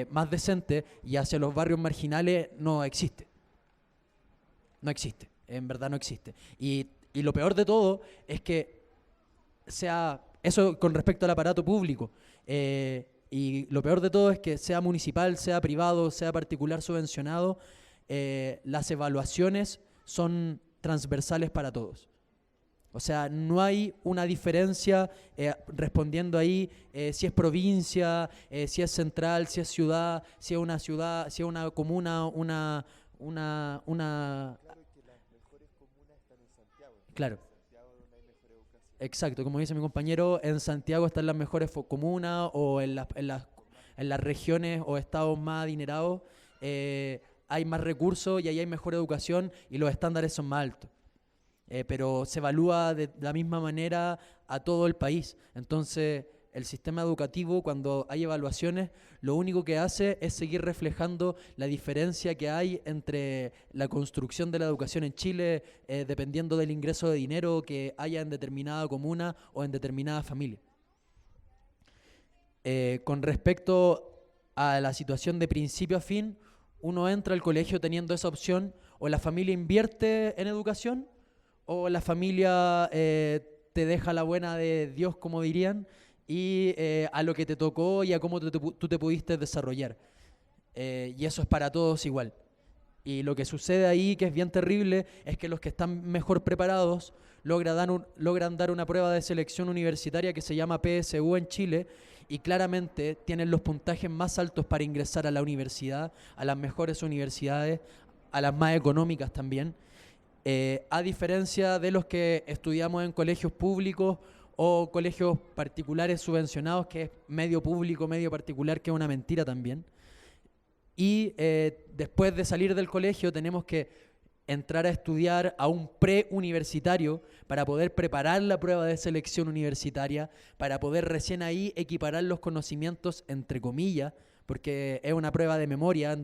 Speaker 1: más decente y hacia los barrios marginales no existe. No existe, en verdad no existe. Y lo peor de todo es que eso con respecto al aparato público, y lo peor de todo es que sea municipal, sea privado, sea particular subvencionado, las evaluaciones son transversales para todos. O sea, no hay una diferencia respondiendo ahí si es provincia, si es central, si es ciudad, si es una comuna, una
Speaker 2: Claro que las mejores comunas están en Santiago.
Speaker 1: Claro.
Speaker 2: En Santiago donde hay mejor educación.
Speaker 1: Exacto, como dice mi compañero, en Santiago están las mejores comunas o en las regiones o estados más adinerados hay más recursos y ahí hay mejor educación y los estándares son más altos. Pero se evalúa de la misma manera a todo el país. Entonces, el sistema educativo, cuando hay evaluaciones, lo único que hace es seguir reflejando la diferencia que hay entre la construcción de la educación en Chile, dependiendo del ingreso de dinero que haya en determinada comuna o en determinada familia. Con respecto a la situación de principio a fin, uno entra al colegio teniendo esa opción, o la familia invierte en educación, o la familia te deja la buena de Dios, como dirían, y a lo que te tocó y a cómo tú te pudiste desarrollar. Y eso es para todos igual. Y lo que sucede ahí, que es bien terrible, es que los que están mejor preparados logran dar una prueba de selección universitaria que se llama PSU en Chile, y claramente tienen los puntajes más altos para ingresar a la universidad, a las mejores universidades, a las más económicas también, a diferencia de los que estudiamos en colegios públicos o colegios particulares subvencionados, que es medio público, medio particular, que es una mentira también. Y después de salir del colegio tenemos que entrar a estudiar a un preuniversitario para poder preparar la prueba de selección universitaria, para poder recién ahí equiparar los conocimientos, entre comillas, porque es una prueba de memoria.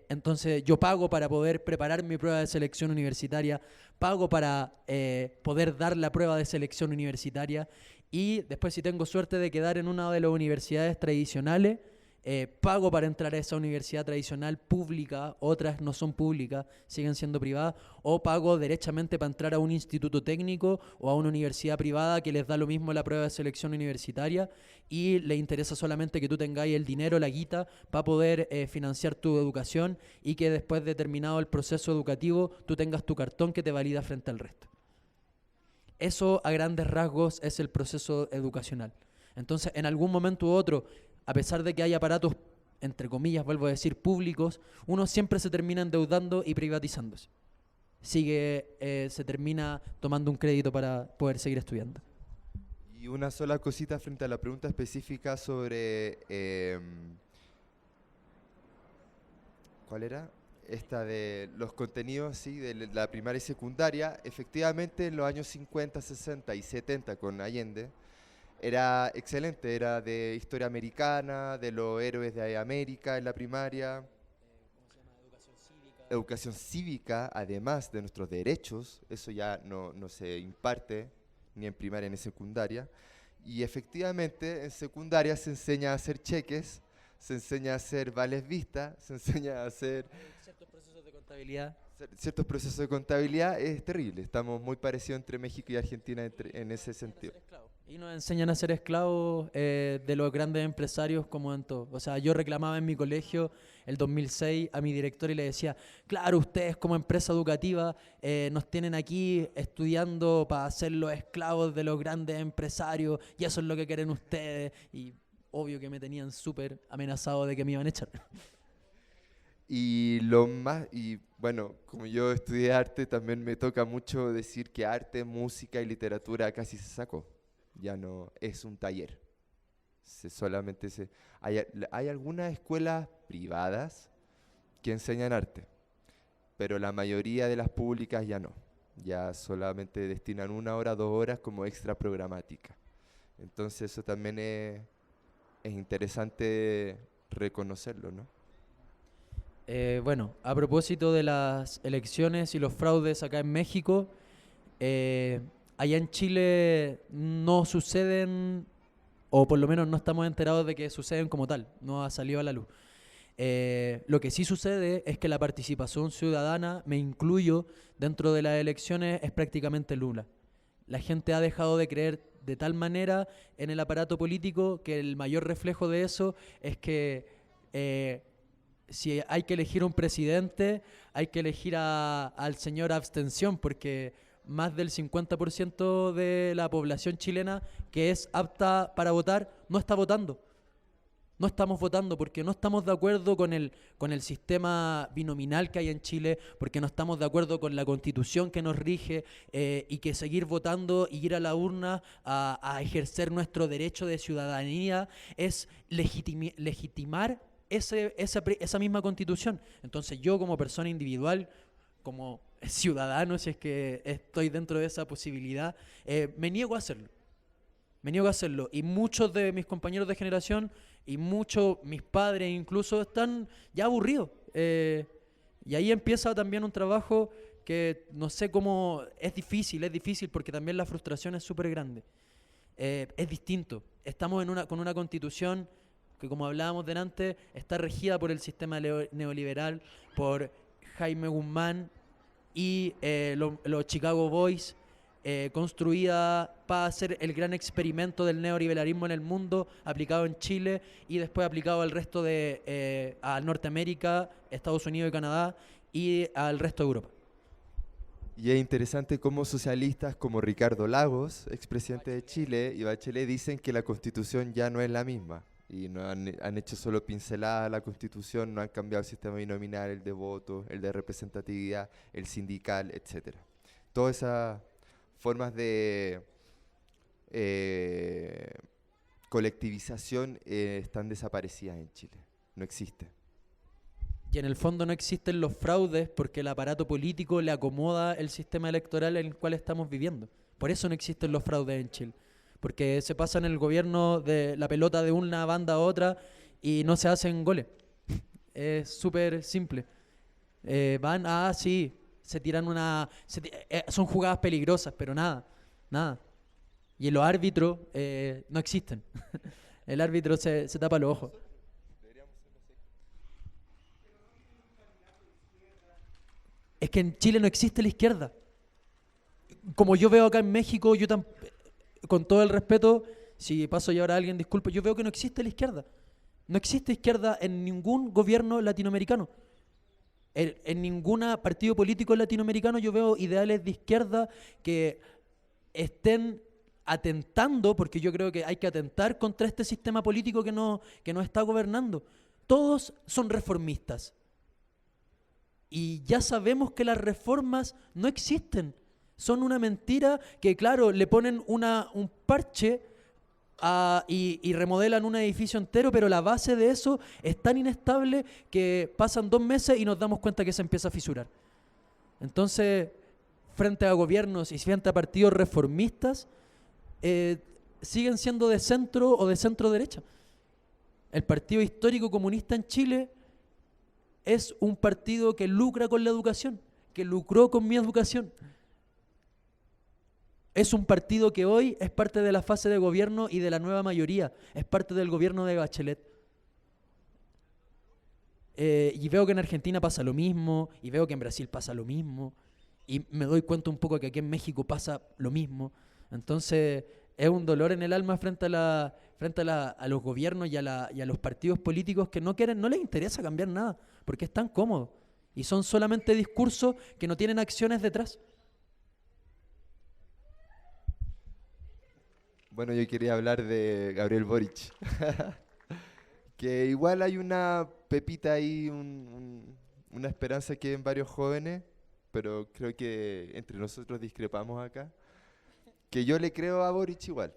Speaker 1: Entonces yo pago para poder preparar mi prueba de selección universitaria, pago para poder dar la prueba de selección universitaria, y después, si tengo suerte de quedar en una de las universidades tradicionales, pago para entrar a esa universidad tradicional pública, otras no son públicas, siguen siendo privadas, o pago derechamente para entrar a un instituto técnico o a una universidad privada que les da lo mismo la prueba de selección universitaria y le interesa solamente que tú tengáis el dinero, la guita, para poder financiar tu educación, y que después de terminado el proceso educativo tú tengas tu cartón que te valida frente al resto. Eso, a grandes rasgos, es el proceso educacional. Entonces, en algún momento u otro, a pesar de que hay aparatos, entre comillas, vuelvo a decir, públicos, uno siempre se termina endeudando y privatizándose. Se termina tomando un crédito para poder seguir estudiando.
Speaker 2: Y una sola cosita frente a la pregunta específica sobre... ¿cuál era? Esta de los contenidos, sí, de la primaria y secundaria. Efectivamente, en los años 50, 60 y 70 con Allende, era excelente, era de historia americana, de los héroes de América en la primaria. Educación cívica, además de nuestros derechos, eso ya no se imparte ni en primaria ni en secundaria. Y efectivamente en secundaria se enseña a hacer cheques, se enseña a hacer vales vistas, se enseña a hacer...
Speaker 1: ciertos procesos de contabilidad.
Speaker 2: Ciertos procesos de contabilidad. Es terrible, estamos muy parecidos entre México y Argentina en ese sentido.
Speaker 1: Y nos enseñan a ser esclavos de los grandes empresarios como en todo. O sea, yo reclamaba en mi colegio el 2006 a mi director y le decía, claro, ustedes como empresa educativa nos tienen aquí estudiando para ser los esclavos de los grandes empresarios y eso es lo que quieren ustedes. Y obvio que me tenían súper amenazado de que me iban a echar.
Speaker 2: Y bueno, como yo estudié arte, también me toca mucho decir que arte, música y literatura casi se sacó. Ya no es un taller. Hay algunas escuelas privadas que enseñan arte, pero la mayoría de las públicas ya no. Ya solamente destinan 1 hora, 2 horas como extra programática. Entonces eso también es interesante reconocerlo, ¿no?
Speaker 1: Bueno, a propósito de las elecciones y los fraudes acá en México, allá en Chile no suceden, o por lo menos no estamos enterados de que suceden como tal, no ha salido a la luz. Lo que sí sucede es que la participación ciudadana, me incluyo, dentro de las elecciones es prácticamente nula. La gente ha dejado de creer de tal manera en el aparato político que el mayor reflejo de eso es que si hay que elegir un presidente, hay que elegir al señor abstención, porque más del 50% de la población chilena que es apta para votar no está votando. No estamos votando porque no estamos de acuerdo con el sistema binominal que hay en Chile, porque no estamos de acuerdo con la Constitución que nos rige, y que seguir votando y ir a la urna a ejercer nuestro derecho de ciudadanía es legitimar esa misma Constitución. Entonces yo, como persona individual, como ciudadano, si es que estoy dentro de esa posibilidad, me niego a hacerlo. Me niego a hacerlo. Y muchos de mis compañeros de generación y muchos, mis padres incluso, están ya aburridos. Y ahí empieza también un trabajo que no sé cómo, es difícil porque también la frustración es súper grande. Es distinto. Estamos con una constitución que, como hablábamos delante, está regida por el sistema neoliberal, por Jaime Guzmán y los Chicago Boys, construida para hacer el gran experimento del neoliberalismo en el mundo, aplicado en Chile y después aplicado al resto de a Norteamérica, Estados Unidos y Canadá y al resto de Europa.
Speaker 2: Y es interesante cómo socialistas como Ricardo Lagos, expresidente de Chile, y Bachelet dicen que la Constitución ya no es la misma. Y no han hecho solo pinceladas a la Constitución, no han cambiado el sistema binominal, el de voto, el de representatividad, el sindical, etc. Todas esas formas de colectivización están desaparecidas en Chile. No existen.
Speaker 1: Y en el fondo no existen los fraudes porque el aparato político le acomoda el sistema electoral en el cual estamos viviendo. Por eso no existen los fraudes en Chile. Porque se pasan el gobierno de la pelota de una banda a otra y no se hacen goles. Es súper simple. Sí, se tiran son jugadas peligrosas, pero nada. Y los árbitros no existen. El árbitro se tapa los ojos. Es que en Chile no existe la izquierda. Como yo veo acá en México, con todo el respeto, si paso ya ahora a alguien, disculpe, yo veo que no existe la izquierda. No existe izquierda en ningún gobierno latinoamericano. En ningún partido político latinoamericano yo veo ideales de izquierda que estén atentando, porque yo creo que hay que atentar contra este sistema político que no está gobernando. Todos son reformistas. Y ya sabemos que las reformas no existen. Son una mentira que, claro, le ponen un parche y remodelan un edificio entero, pero la base de eso es tan inestable que pasan 2 meses y nos damos cuenta que se empieza a fisurar. Entonces, frente a gobiernos y frente a partidos reformistas, siguen siendo de centro o de centro derecha. El Partido Histórico Comunista en Chile es un partido que lucra con la educación, que lucró con mi educación. Es un partido que hoy es parte de la fase de gobierno y de la nueva mayoría, es parte del gobierno de Bachelet. Y veo que en Argentina pasa lo mismo, y veo que en Brasil pasa lo mismo, y me doy cuenta un poco que aquí en México pasa lo mismo. Entonces es un dolor en el alma frente a los gobiernos y a los partidos políticos que no les interesa cambiar nada, porque es tan cómodo, y son solamente discursos que no tienen acciones detrás.
Speaker 2: Bueno, yo quería hablar de Gabriel Boric. Que igual hay una pepita ahí, una esperanza que hay en varios jóvenes, pero creo que entre nosotros discrepamos acá. Que yo le creo a Boric igual,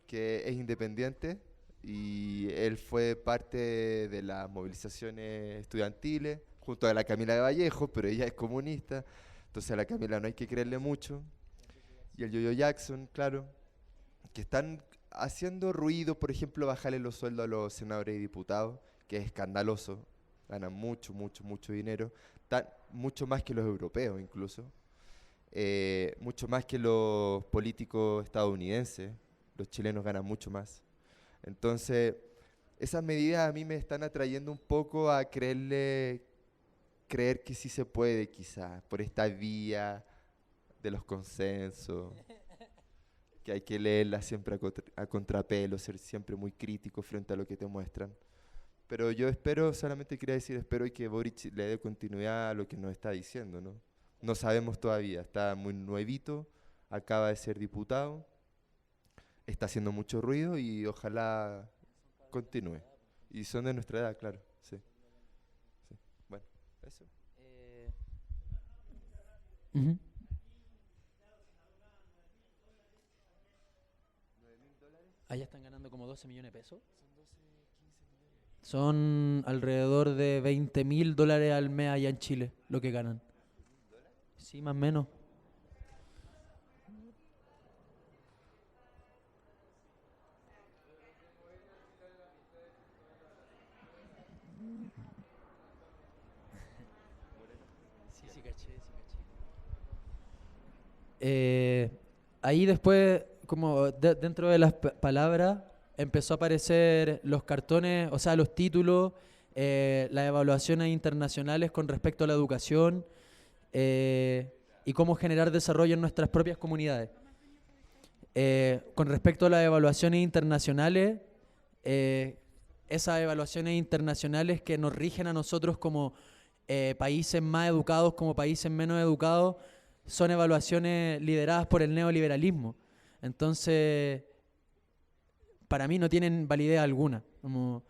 Speaker 2: que es independiente y él fue parte de las movilizaciones estudiantiles junto a la Camila de Vallejo, pero ella es comunista, entonces a la Camila no hay que creerle mucho. Y el Yoyo Jackson, claro, que están haciendo ruido, por ejemplo, bajarle los sueldos a los senadores y diputados, que es escandaloso, ganan mucho dinero, mucho más que los europeos incluso, mucho más que los políticos estadounidenses, los chilenos ganan mucho más. Entonces, esas medidas a mí me están atrayendo un poco a creer que sí se puede quizás, por esta vía de los consensos, que hay que leerla siempre a contrapelo, ser siempre muy crítico frente a lo que te muestran. Pero yo espero que Boric le dé continuidad a lo que nos está diciendo, ¿no? No sabemos todavía, está muy nuevito, acaba de ser diputado, está haciendo mucho ruido y ojalá continúe. Y son de nuestra edad, claro, sí. Bueno, eso.
Speaker 1: Allá están ganando como 12 millones de pesos. Son alrededor de $20.000 al mes allá en Chile, lo que ganan. Sí, más o menos. Sí, caché. Ahí después, como dentro de las palabras, empezó a aparecer los cartones, o sea, los títulos, las evaluaciones internacionales con respecto a la educación y cómo generar desarrollo en nuestras propias comunidades. Con respecto a las evaluaciones internacionales, esas evaluaciones internacionales que nos rigen a nosotros como países más educados, como países menos educados, son evaluaciones lideradas por el neoliberalismo. Entonces, para mí no tienen validez alguna. Como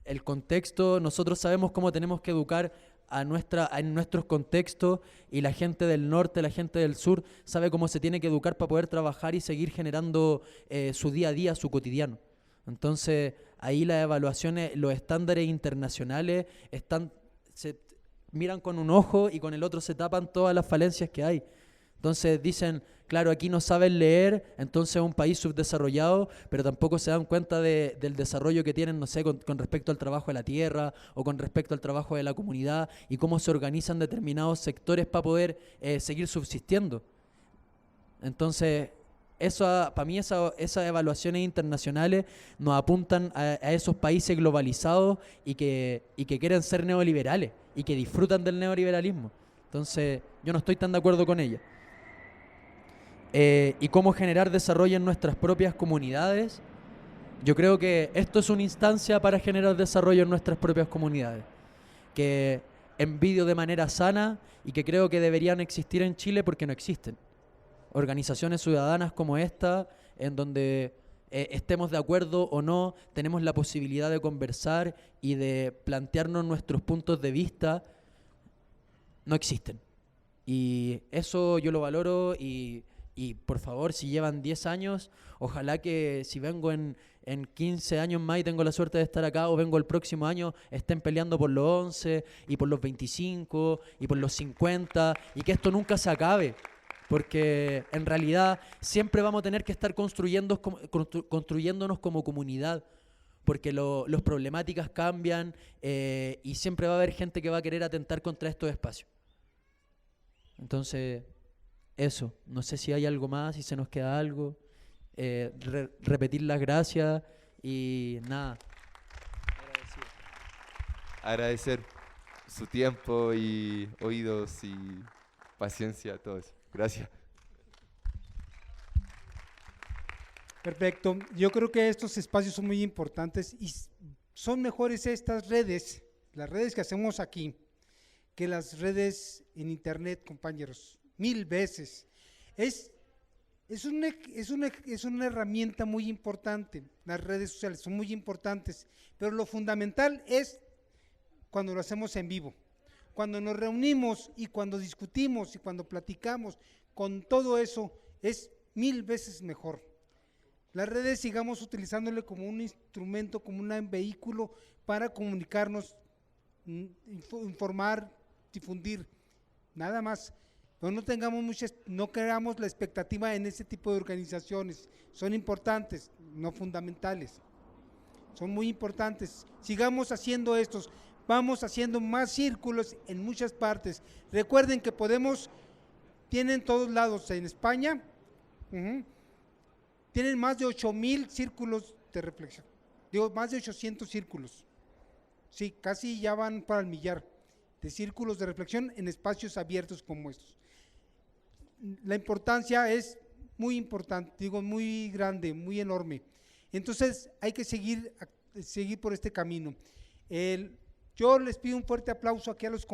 Speaker 1: el contexto, nosotros sabemos cómo tenemos que educar en nuestros contextos, y la gente del norte, la gente del sur, sabe cómo se tiene que educar para poder trabajar y seguir generando su día a día, su cotidiano. Entonces, ahí las evaluaciones, los estándares internacionales se miran con un ojo y con el otro se tapan todas las falencias que hay. Entonces dicen, claro, aquí no saben leer, entonces es un país subdesarrollado, pero tampoco se dan cuenta del desarrollo que tienen, no sé, con respecto al trabajo de la tierra o con respecto al trabajo de la comunidad y cómo se organizan determinados sectores para poder seguir subsistiendo. Entonces, para mí esas evaluaciones internacionales nos apuntan a esos países globalizados y que quieren ser neoliberales y que disfrutan del neoliberalismo. Entonces, yo no estoy tan de acuerdo con ella. Y cómo generar desarrollo en nuestras propias comunidades. Yo creo que esto es una instancia para generar desarrollo en nuestras propias comunidades, que envidio de manera sana y que creo que deberían existir en Chile porque no existen. Organizaciones ciudadanas como esta, en donde estemos de acuerdo o no, tenemos la posibilidad de conversar y de plantearnos nuestros puntos de vista, no existen. Y eso yo lo valoro y por favor, si llevan 10 años, ojalá que si vengo en 15 años más y tengo la suerte de estar acá, o vengo el próximo año, estén peleando por los 11 y por los 25 y por los 50, y que esto nunca se acabe. Porque en realidad siempre vamos a tener que estar construyéndonos como comunidad, porque las problemáticas cambian y siempre va a haber gente que va a querer atentar contra estos espacios. Entonces, eso, no sé si hay algo más, si se nos queda algo, repetir las gracias y nada.
Speaker 2: Agradecer su tiempo y oídos y paciencia, todo eso. Gracias.
Speaker 3: Perfecto. Yo creo que estos espacios son muy importantes y son mejores estas redes, las redes que hacemos aquí, que las redes en internet, compañeros, 1000 veces. Es una herramienta muy importante, las redes sociales son muy importantes, pero lo fundamental es cuando lo hacemos en vivo. Cuando nos reunimos y cuando discutimos y cuando platicamos, con todo eso es 1000 veces mejor. Las redes sigamos utilizándole como un instrumento, como un vehículo para comunicarnos, informar, difundir, nada más. Pero no creamos la expectativa en ese tipo de organizaciones. Son importantes, no fundamentales. Son muy importantes. Sigamos haciendo estos. Vamos haciendo más círculos en muchas partes. Recuerden que tienen todos lados en España, tienen más de 8,000 círculos de reflexión. Digo, más de 800 círculos. Sí, casi ya van para el millar de círculos de reflexión en espacios abiertos como estos. La importancia es muy importante, digo, muy grande, muy enorme. Entonces, hay que seguir por este camino. Yo les pido un fuerte aplauso aquí a los compañeros.